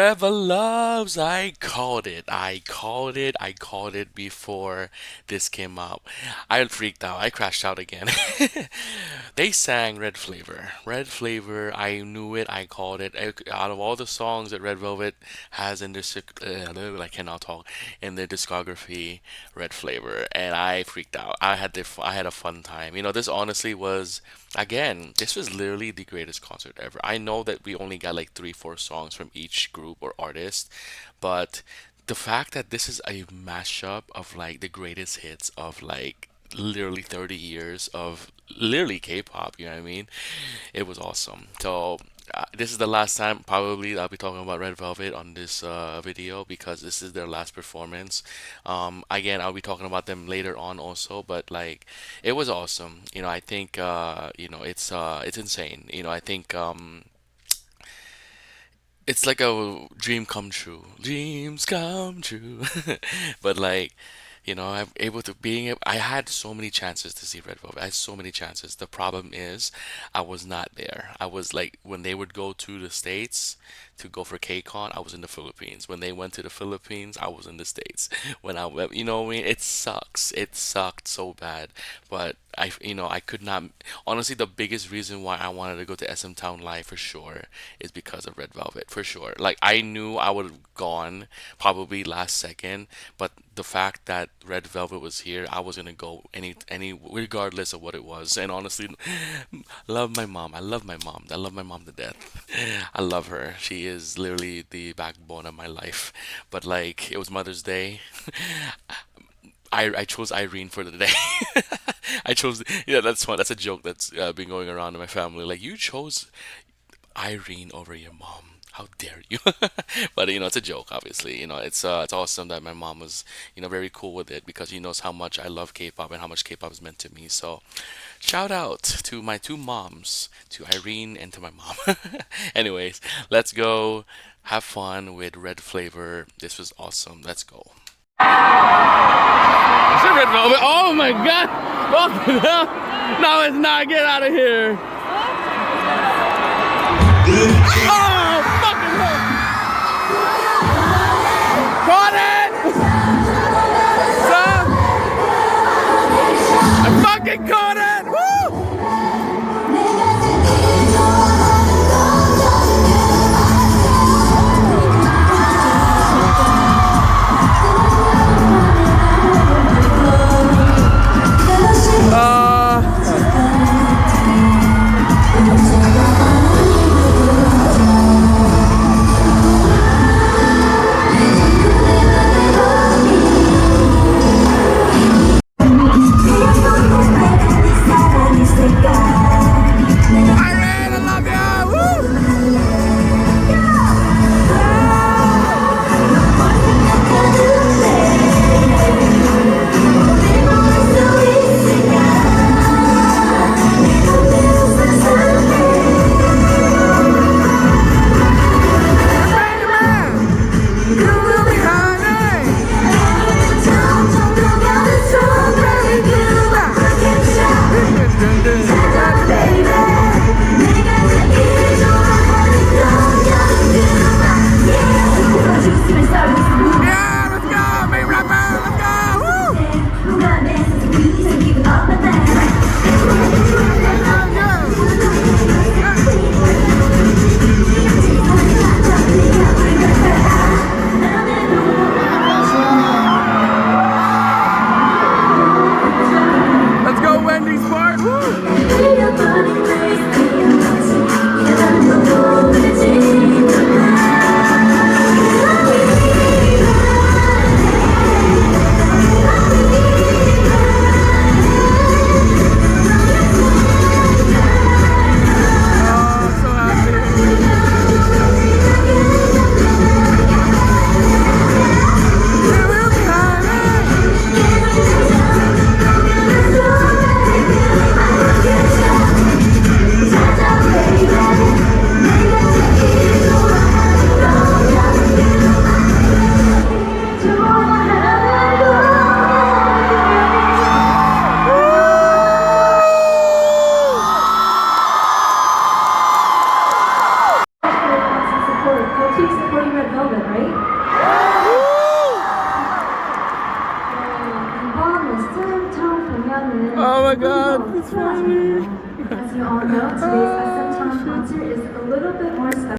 B: Forever Loves. I called it. I called it. I called it before this came out. I freaked out. I crashed out again. They sang Red Flavor. Red Flavor. I knew it. I called it. Out of all the songs that Red Velvet has in their I cannot talk, in their discography, Red Flavor, and I freaked out. I had a fun time. You know, this honestly was, again, this was literally the greatest concert ever. I know that we only got like 3-4 songs from each group or artist, but the fact that this is a mashup of like the greatest hits of like literally 30 years of literally K-pop, you know what I mean? It was awesome. So this is the last time probably I'll be talking about Red Velvet on this video, because this is their last performance. Again, I'll be talking about them later on also, but like it was awesome. You know, I think you know, it's insane. You know, I think it's like a dream come true. Dreams come true. But like, you know, I'm able to being able, I had so many chances to see Red Velvet. I had so many chances. The problem is I was not there. I was like, when they would go to the States to go for KCON, I was in the Philippines. When they went to the Philippines, I was in the States. When I went, you know what I mean? It sucks. It sucked so bad. But you know, I could not, honestly, the biggest reason why I wanted to go to SM Town Live for sure is because of Red Velvet, for sure. Like, I knew I would have gone probably last second, but the fact that Red Velvet was here, I was gonna go any regardless of what it was. And honestly, love my mom. I love my mom. I love my mom to death. I love her. She is literally the backbone of my life. But like, it was Mother's Day. I chose Irene for the day. I chose, yeah, that's fun. That's a joke that's been going around in my family. Like, you chose Irene over your mom. How dare you? But you know, it's a joke, obviously. You know, it's awesome that my mom was, you know, very cool with it, because she knows how much I love K-pop and how much K-pop is meant to me. So, shout out to my two moms, to Irene and to my mom. Anyways, let's go have fun with Red Flavor. This was awesome. Let's go. Is it Red Velvet? Oh my god! What the hell? No, it's not. Get out of here. Oh, fucking hell. Caught it! Son! I fucking caught it! Woo!
E: As you all know, today's SM Town concert is a little bit more special.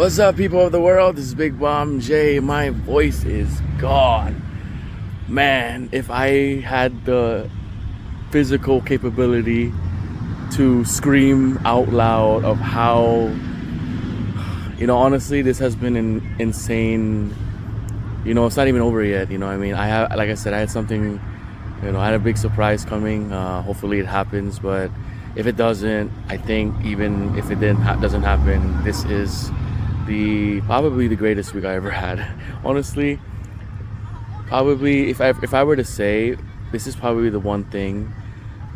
C: What's up, people of the world? This is Big Bomb J. My voice is gone. Man, if I had the physical capability to scream out loud of how, honestly, this has been an insane, it's not even over yet, I mean, like I said, I had something, I had a big surprise coming. Hopefully it happens, but if it doesn't, I think even if it doesn't happen, this is probably the greatest week I ever had. Honestly, probably if I were to say, this is probably the one thing,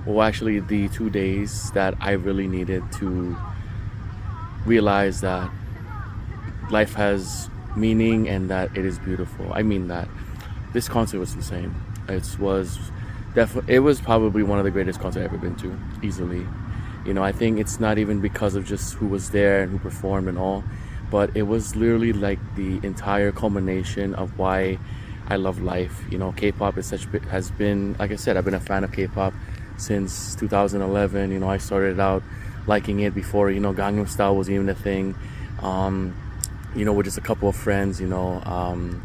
C: well, actually the 2 days that I really needed to realize that life has meaning and that it is beautiful. I mean that this concert was insane. It was probably one of the greatest concerts I've ever been to, easily. I think it's not even because of just who was there and who performed and all, but it was literally like the entire culmination of why I love life. K-pop has been, like I said, I've been a fan of K-pop since 2011. I started out liking it before, Gangnam Style was even a thing. With just a couple of friends, and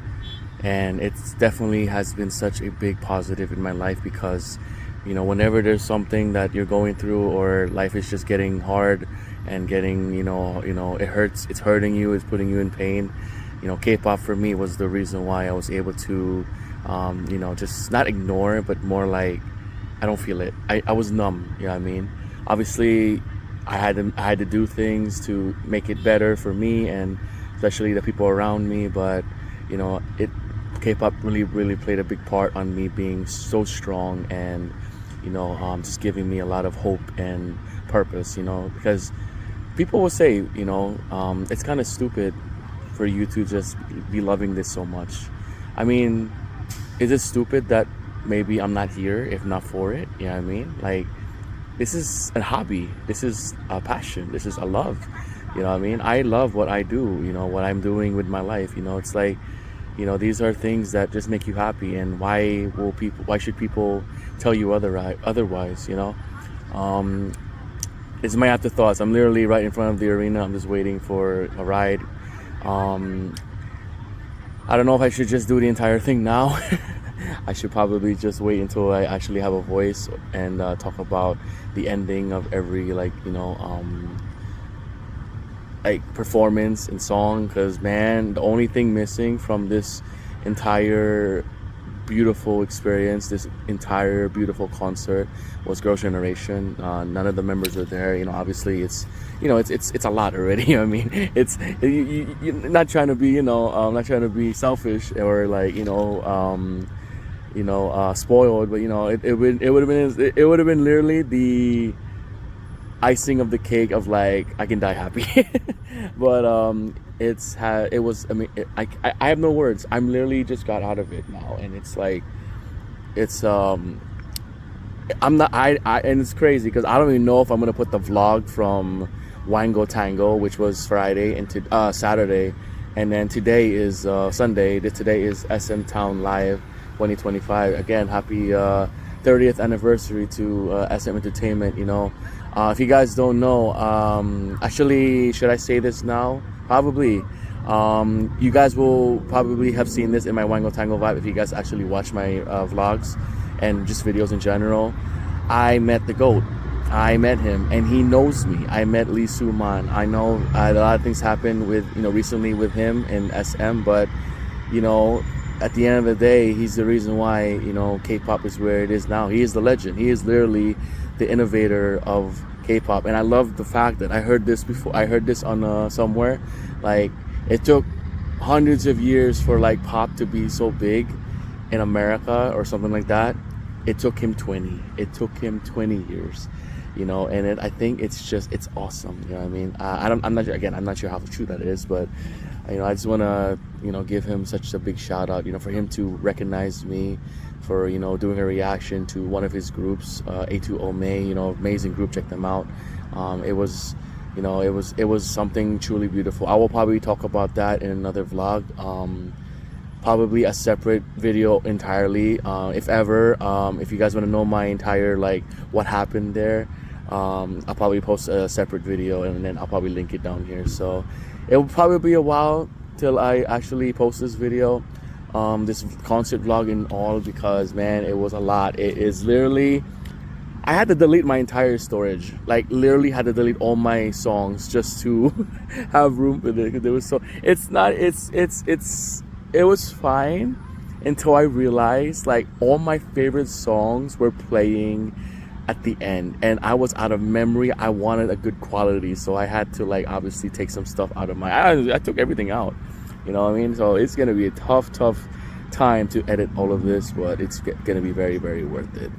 C: it's definitely has been such a big positive in my life because, whenever there's something that you're going through or life is just getting hard and getting, it hurts, it's hurting you, it's putting you in pain, K-pop for me was the reason why I was able to, just not ignore it, but more like, I don't feel it. I was numb, you know what I mean? Obviously, I had to do things to make it better for me and especially the people around me, but, K-pop really played a big part on me being so strong and, just giving me a lot of hope and purpose, because people will say, it's kind of stupid for you to just be loving this so much. I mean, is it stupid that maybe I'm not here if not for it? You know what I mean? Like, this is a hobby. This is a passion. This is a love. You know what I mean? I love what I do, what I'm doing with my life. It's like, these are things that just make you happy, and why should people tell you otherwise? It's my afterthoughts. I'm literally right in front of the arena. I'm just waiting for a ride. I don't know if I should just do the entire thing now. I should probably just wait until I actually have a voice and talk about the ending of every performance and song, because man, the only thing missing from this entire beautiful experience, this entire beautiful concert, was Girls' Generation. None of the members are there. Obviously it's it's a lot already. You know what I mean? You're not trying to be not trying to be selfish or like spoiled, but it would have been literally the icing of the cake of like I can die happy. But I have no words. I'm literally just got out of it now, and it's like I'm not and it's crazy because I don't even know if I'm gonna put the vlog from Wango Tango, which was Friday, into Saturday, and then today is Sunday. Today is SM Town Live 2025. Again, happy 30th anniversary to SM Entertainment. If you guys don't know, actually, should I say this now? Probably. You guys will probably have seen this in my Wango Tango vibe if you guys actually watch my vlogs and just videos in general. I met the GOAT. I met him, and he knows me. I met Lee Soo-man. I know a lot of things happened with recently with him and SM, but at the end of the day, he's the reason why K-pop is where it is now. He is the legend. He is literally the innovator of K-pop, and I love the fact that I heard this before. I heard this on somewhere. Like, it took hundreds of years for like pop to be so big in America or something like that. It took him 20. It took him 20 years. And I think it's awesome. You know what I mean? I'm not sure how true that is, but I just want to give him such a big shout out, for him to recognize me for doing a reaction to one of his groups, A2O May, amazing group, check them out. It was something truly beautiful. I will probably talk about that in another vlog, probably a separate video entirely, if ever. If you guys want to know my entire what happened there, I'll probably post a separate video, and then I'll probably link it down here. So it will probably be a while till I actually post this video, this concert vlog and all, because man, it was a lot. It is literally, I had to delete my entire storage, like literally had to delete all my songs just to have room for it, because it was so, it was fine until I realized like all my favorite songs were playing at the end, and I was out of memory. I wanted a good quality, so I had to like obviously take some stuff out of I took everything out, you know what I mean? So it's gonna be a tough time to edit all of this, but it's gonna be very, very worth it.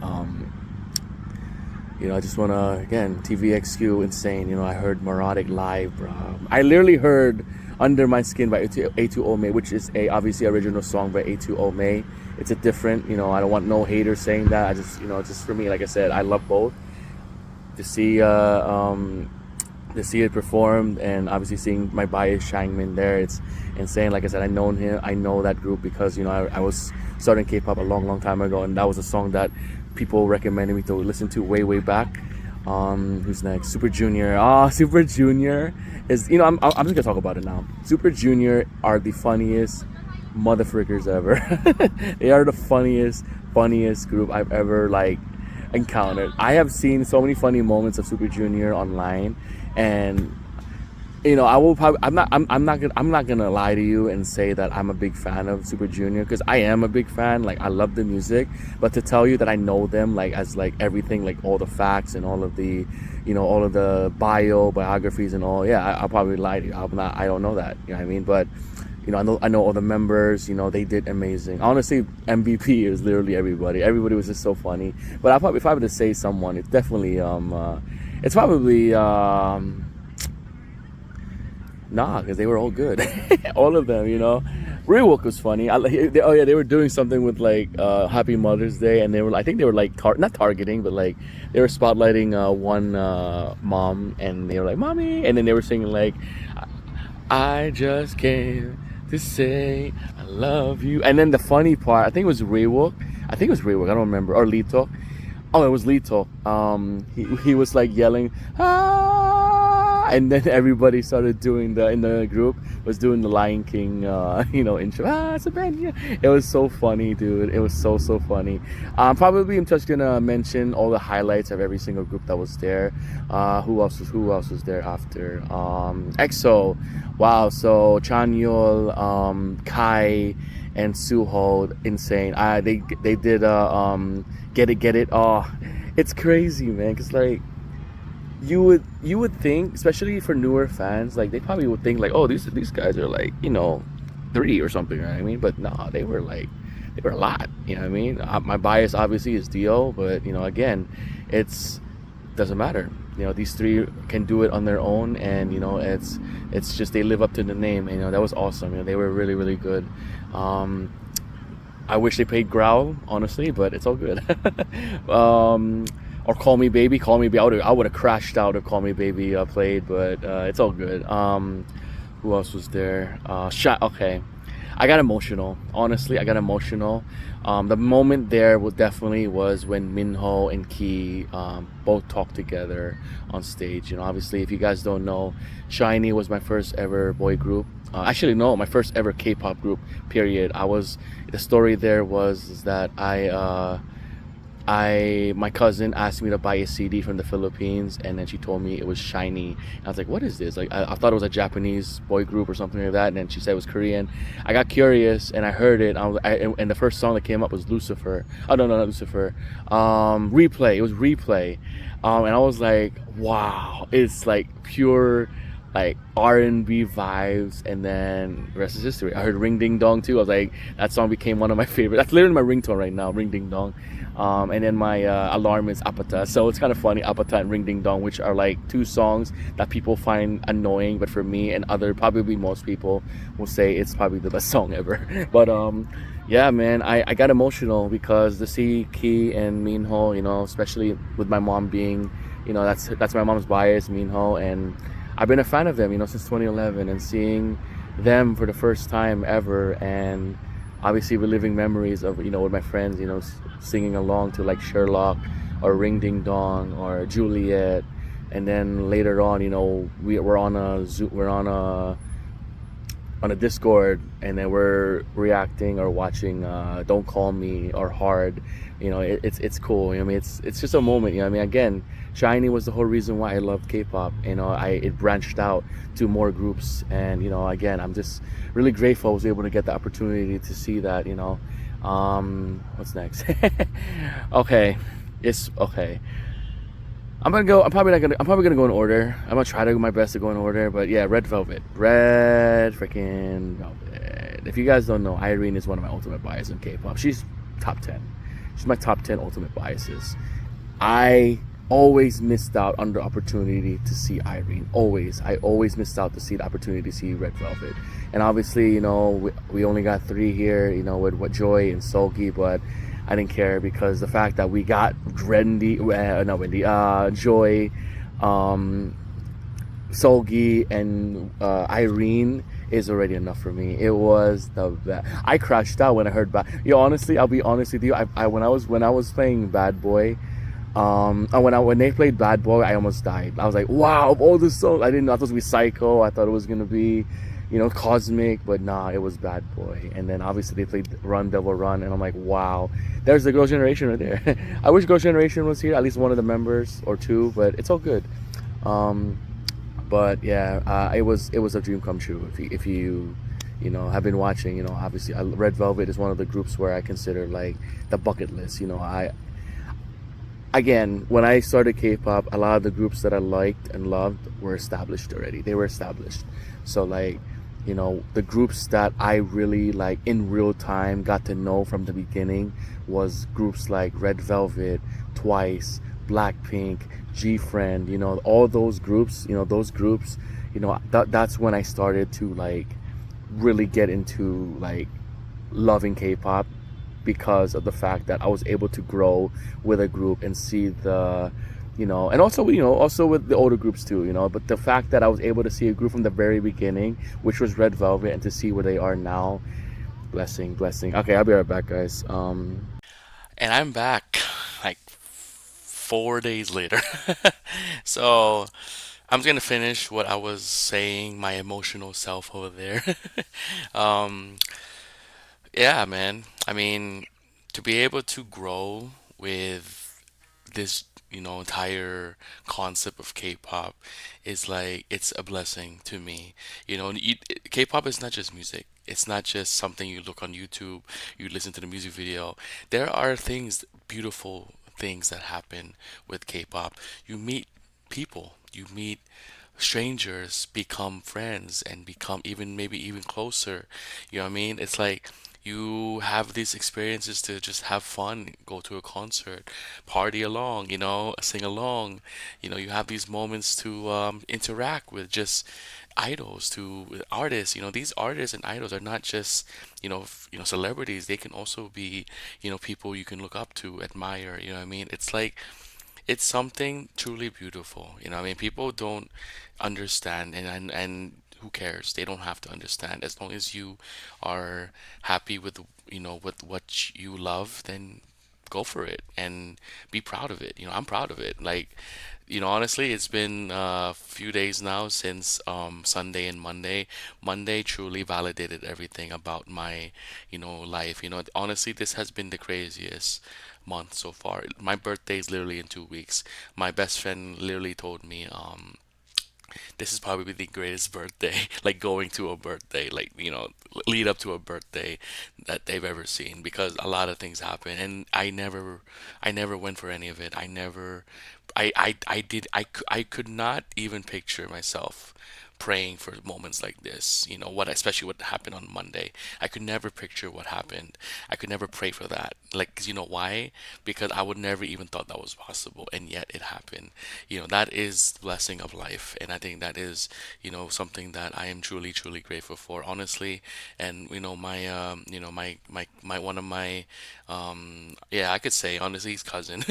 C: You know, I just wanna, again, TVXQ, insane. You know, I heard Melodic live, bro. I literally heard Under My Skin by A2O May, which is a obviously original song by A2O May. It's a different, you know, I don't want no haters saying that. I just, you know, just for me, like I said, I love both. To see it performed, and obviously seeing my bias Shangmin there, it's insane. Like I said, I know that group because, you know, I was starting K-pop a long time ago, and that was a song that people recommended me to listen to way back. Who's next? Super Junior. Super Junior is, you know, I'm just gonna talk about it now. Super Junior are the funniest motherfrickers ever. They are the funniest group I've ever like encountered. I have seen so many funny moments of Super Junior online, and you know, I'm not gonna lie to you and say that I'm a big fan of Super Junior, because I am a big fan. Like, I love the music, but to tell you that I know them like as like everything, like all the facts and all of the, you know, all of the biographies and all, yeah, I'll probably lie to you. I don't know that, you know what I mean? But you know, I know all the members. You know, they did amazing. Honestly, MVP is literally everybody. Everybody was just so funny. But if I were to say someone, it's definitely it's probably because they were all good. All of them, you know. Rework was funny. They were doing something with like Happy Mother's Day, and I think they were like not targeting, but like they were spotlighting one mom, and they were like, "Mommy," and then they were singing like, "I just came to say I love you." And then the funny part, I think it was Rework. I don't remember. Or Lito. Oh, it was Lito. He was like yelling, "Ah!" And then everybody started doing in the group was doing the Lion King, you know, intro. Sabania. It was so funny, dude. It was so funny. Probably I'm just gonna mention all the highlights of every single group that was there. Who else was there after? EXO. Wow. So Chanyeol, Kai, and Suho, insane. They did Get It. Oh, it's crazy, man. Cause like you would think, especially for newer fans, like they probably would think like, oh, these guys are like, you know, 3 or something. You know what I mean? But nah, they were a lot. You know what I mean? My bias obviously is Dio, but you know, again, doesn't matter. You know, these 3 can do it on their own, and you know, it's just they live up to the name. And, you know, that was awesome. You know, they were really good. I wish they played Growl, honestly, but it's all good. Or Call Me Baby. I would have crashed out if Call Me Baby played, but it's all good. Who else was there? Okay. I got emotional. Honestly, I got emotional. The moment there was when Minho and Key both talked together on stage. You know, obviously, if you guys don't know, SHINee was my first ever boy group. Actually, no, my first ever K-pop group. Period. The story there was that my cousin asked me to buy a CD from the Philippines, and then she told me it was SHINee. And I was like, what is this? Like, I thought it was a Japanese boy group or something like that, and then she said it was Korean. I got curious and I heard it. And the first song that came up was Lucifer. Oh no, not Lucifer. Replay. It was Replay. And I was like, wow, it's like pure like R&B vibes, and then the rest is history. I heard Ring Ding Dong too. I was like, that song became one of my favorite. That's literally my ringtone right now, Ring Ding Dong. And then my alarm is Apata. So it's kind of funny, Apata and Ring Ding Dong, which are like 2 songs that people find annoying, but for me and probably most people will say it's probably the best song ever. But yeah, man, I got emotional because to see Key and Minho, you know, especially with my mom being, you know, that's my mom's bias, Minho, and I've been a fan of them, you know, since 2011, and seeing them for the first time ever, and obviously reliving memories of, you know, with my friends, you know, singing along to like Sherlock or Ring Ding Dong or Juliet, and then later on, you know, we're on a on a Discord, and then we're reacting or watching "Don't Call Me" or "Hard." It's cool. I mean, it's just a moment. I mean, again, SHINee was the whole reason why I loved K-pop. It branched out to more groups, and again, I'm just really grateful I was able to get the opportunity to see that. What's next? Okay, it's okay. I'm gonna go. I'm probably gonna go in order. I'm gonna try to do my best to go in order. But yeah, Red Velvet, Red freaking Velvet. If you guys don't know, Irene is one of my ultimate biases in K-pop. She's top 10. She's my top 10 ultimate biases. I always missed out on the opportunity to see Irene. I always missed out to see the opportunity to see Red Velvet. And obviously, we only got three here. With Joy and Solgi, but I didn't care because the fact that we got Joy, Solgi, and Irene is already enough for me. It was the best. I crashed out when I heard honestly, I'll be honest with you. When I was playing Bad Boy, when they played Bad Boy, I almost died. I was like, wow, of all the songs, I didn't know it was gonna be Psycho. I thought it was gonna be, Cosmic, but nah, it was Bad Boy. And then obviously they played Run Devil Run, and I'm like, wow, there's the Girls' Generation right there. I wish Girls' Generation was here, at least one of the members or two, but it's all good. But yeah, it was a dream come true. If you have been watching, obviously Red Velvet is one of the groups where I consider like the bucket list. Again, when I started K-pop, a lot of the groups that I liked and loved were established already. They were established. So like, the groups that I really like in real time got to know from the beginning was groups like Red Velvet, Twice, Blackpink, G-Friend, all those groups, that's when I started to like really get into like loving K-pop, because of the fact that I was able to grow with a group and see and also with the older groups too, but the fact that I was able to see a group from the very beginning, which was Red Velvet, and to see where they are now, blessing. Okay, I'll be right back, guys.
B: And I'm back like 4 days later. So I'm just gonna finish what I was saying, my emotional self over there. um, yeah, man. I mean, to be able to grow with this, entire concept of K-pop is like it's a blessing to me. K-pop is not just music. It's not just something you look on YouTube, you listen to the music video. There are beautiful things that happen with K-pop. You meet people, you meet strangers, become friends, and become maybe even closer. You know what I mean? It's like you have these experiences to just have fun, go to a concert, party along, sing along. You have these moments to interact with just idols, to with artists. These artists and idols are not just celebrities. They can also be people you can look up to, admire. You know what I mean? It's like it's something truly beautiful. I mean, people don't understand, and who cares? They don't have to understand. As long as you are happy with with what you love, then go for it and be proud of it. I'm proud of it. Like, honestly, it's been a few days now since Sunday and Monday. Monday truly validated everything about my life. Honestly, this has been the craziest month so far. My birthday is literally in 2 weeks. My best friend literally told me, this is probably the greatest birthday, like going to a birthday, like, lead up to a birthday that they've ever seen, because a lot of things happen, and I never went for any of it. I never, I did, I could not even picture myself praying for moments like this. Especially what happened on Monday. I could never picture what happened. I could never pray for that. Like, 'cause why? Because I would never even thought that was possible, and yet it happened. That is the blessing of life, and I think that is, something that I am truly, truly grateful for, honestly. And my one of my, yeah, I could say honestly, his cousin,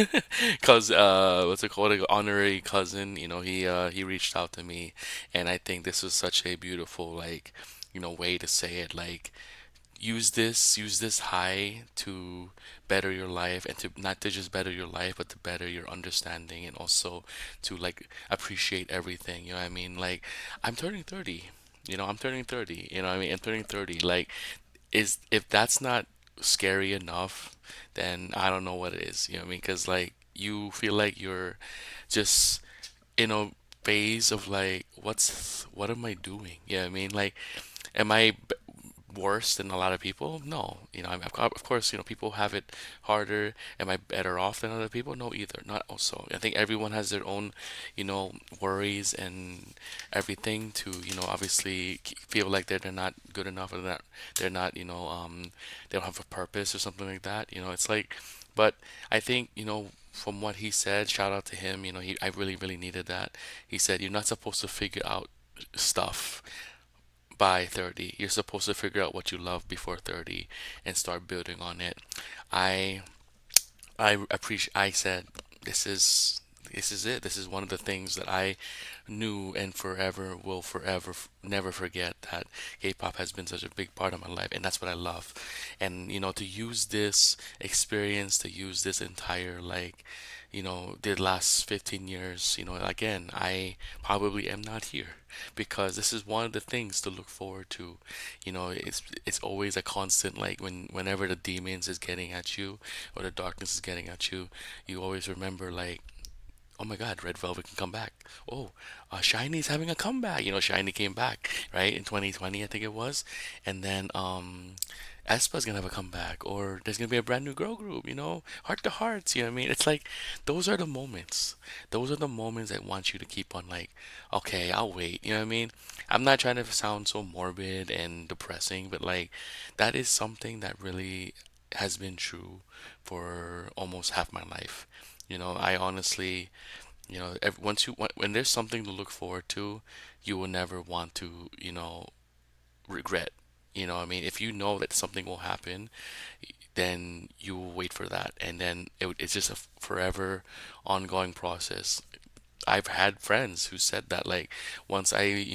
B: cause what's it called, an honorary cousin. He reached out to me, and I think this was such a beautiful, like, way to say it. Like, use this high to better your life, and to not to just better your life, but to better your understanding, and also to like appreciate everything. You know what I mean? Like, I'm turning 30. I'm turning 30. You know what I mean? I'm turning 30. Like, is if that's not scary enough, then I don't know what it is. You know what I mean? Because like you feel like you're just in a phase of like, what am I doing? You know what I mean? Like, am I worse than a lot of people? No. Of course, people have it harder. Am I better off than other people? No, either. Not also. I think everyone has their own, worries and everything to, obviously feel like they're not good enough, or they're not, they don't have a purpose or something like that. It's like, but I think, from what he said, shout out to him, I really, really needed that. He said, you're not supposed to figure out stuff by 30. You're supposed to figure out what you love before 30 and start building on it. I I said this is it. This is one of the things that I knew and forever will forever never forget, that K-pop has been such a big part of my life, and that's what I love. And to use this experience, to use this entire, like, the last 15 years, again, I probably am not here because this is one of the things to look forward to. It's always a constant, like, whenever the demons is getting at you or the darkness is getting at you, you always remember, like, oh my God, Red Velvet can come back. Oh, SHINee's having a comeback. SHINee came back, right, in 2020, I think it was. And then aespa's gonna have a comeback, or there's gonna be a brand new girl group, Heart to Hearts, you know what I mean? It's like, those are the moments. Those are the moments that want you to keep on, like, okay, I'll wait, you know what I mean? I'm not trying to sound so morbid and depressing, but like, that is something that really has been true for almost half my life. I honestly, once when there's something to look forward to, you will never want to, regret. What I mean? If you know that something will happen, then you will wait for that, and then it's just a forever ongoing process. I've had friends who said that, like, once I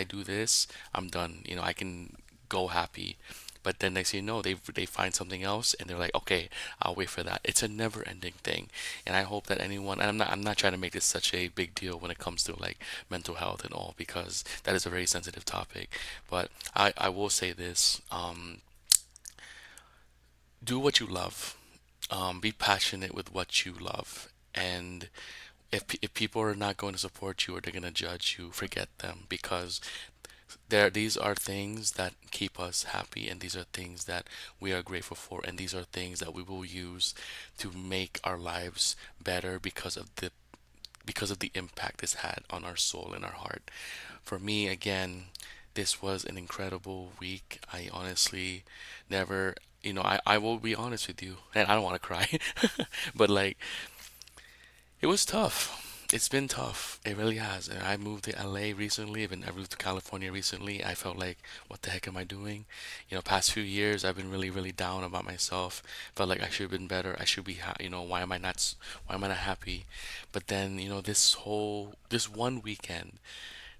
B: do this, I'm done. I can go happy. But then next thing you know, they find something else and they're like, okay, I'll wait for that. It's a never-ending thing, and I hope that anyone. And I'm not trying to make this such a big deal when it comes to, like, mental health and all, because that is a very sensitive topic. But I will say this: do what you love. Be passionate with what you love, and if people are not going to support you or they're going to judge you, forget them, because these are things that keep us happy, and these are things that we are grateful for, and these are things that we will use to make our lives better because of the impact it's had on our soul and our heart. For me, again, this was an incredible week. I honestly never, I will be honest with you, and I don't want to cry, but like, it was tough. It's been tough. It really has. And I moved to LA recently. I moved to California recently. I felt like, what the heck am I doing? Past few years, I've been really, really down about myself. Felt like I should have been better. I should be, why am I not happy? But then, this one weekend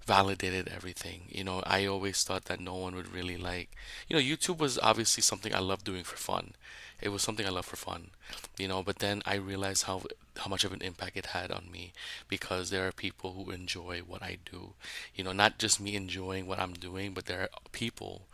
B: validated everything. I always thought that no one would really like, YouTube was obviously something I love doing for fun. It was something I love for fun, but then I realized how much of an impact it had on me, because there are people who enjoy what I do. Not just me enjoying what I'm doing, but there are people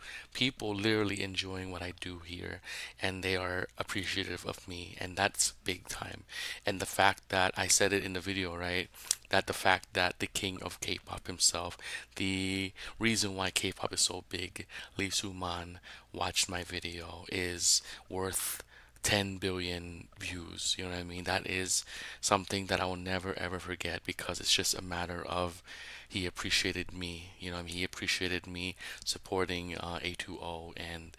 B: literally enjoying what I do here, and they are appreciative of me, and that's big time. And the fact that I said it in the video, right? That the fact that the king of K-pop himself, the reason why K-pop is so big, Lee Soo-man, watched my video, is worth 10 billion views. You know what I mean? That is something that I will never ever forget, because it's just a matter of, he appreciated me. I mean, he appreciated me supporting A2O, and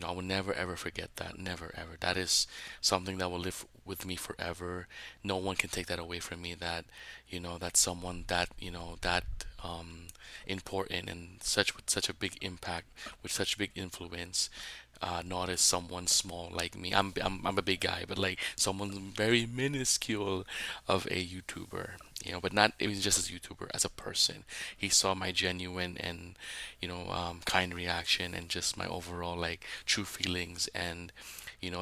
B: I will never ever forget that. Never ever. That is something that will live with me forever. No one can take that away from me. That that someone that that important, and with such a big impact, with such big influence, not as someone small like me. I'm a big guy, but like someone very minuscule of a YouTuber. But not even just as a YouTuber, as a person. He saw my genuine and kind reaction, and just my overall, like, true feelings, and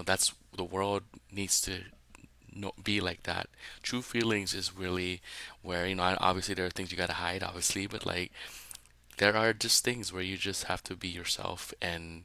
B: that's, the world needs to be like that. True feelings is really where, obviously there are things you gotta hide, obviously, but like, there are just things where you just have to be yourself. And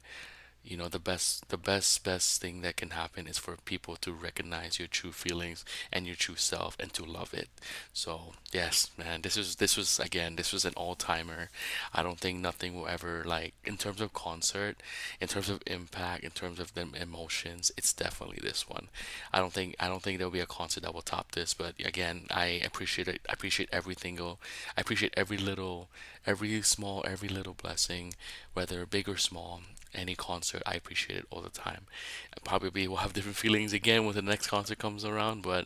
B: the best thing that can happen is for people to recognize your true feelings and your true self and to love it. So yes, man, this was an all-timer. I don't think nothing will ever, like, in terms of concert, in terms of impact, in terms of the emotions, it's definitely this one. I don't think there'll be a concert that will top this. But again, I appreciate it. I appreciate everything. I appreciate every little, every small, every little blessing, whether big or small. Any concert, I appreciate it all the time. I probably will have different feelings again when the next concert comes around, but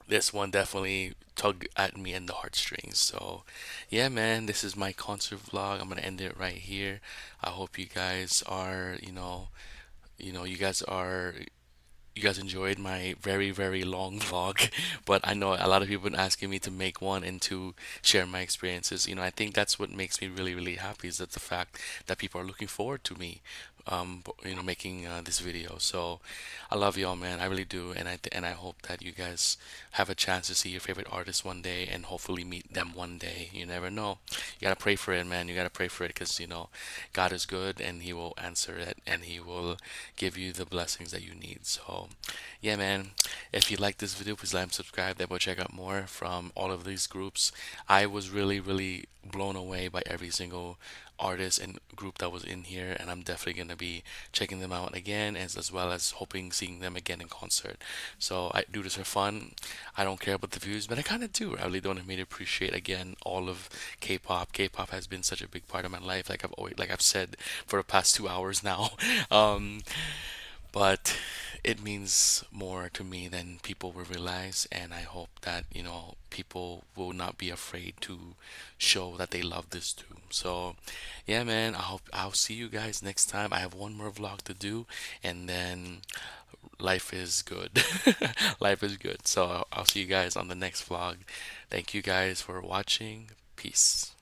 B: this one definitely tugged at me in the heartstrings. So, yeah, man, this is my concert vlog. I'm gonna end it right here. I hope you guys are, you guys enjoyed my very, very long vlog. But I know a lot of people have been asking me to make one and to share my experiences. I think that's what makes me really, really happy, is that the fact that people are looking forward to me, making this video. So I love y'all, man. I really do. And I hope that you guys have a chance to see your favorite artist one day and hopefully meet them one day. You never know. You gotta pray for it, man. You gotta pray for it, because God is good and He will answer it, and He will give you the blessings that you need. So, yeah, man. If you like this video, please like and subscribe. Then we'll check out more from all of these groups. I was really, really blown away by every single artist and group that was in here, and I'm definitely gonna be checking them out again, as well as hoping seeing them again in concert. So I do this for fun. I don't care about the views, but I kind of do. I really don't. It made me appreciate again all of K-pop. K-pop has been such a big part of my life, like I've said for the past 2 hours now. um, but it means more to me than people will realize, and I hope that people will not be afraid to show that they love this too. So yeah, man, I hope I'll see you guys next time. I have one more vlog to do, and then life is good. Life is good. So I'll see you guys on the next vlog. Thank you guys for watching. Peace.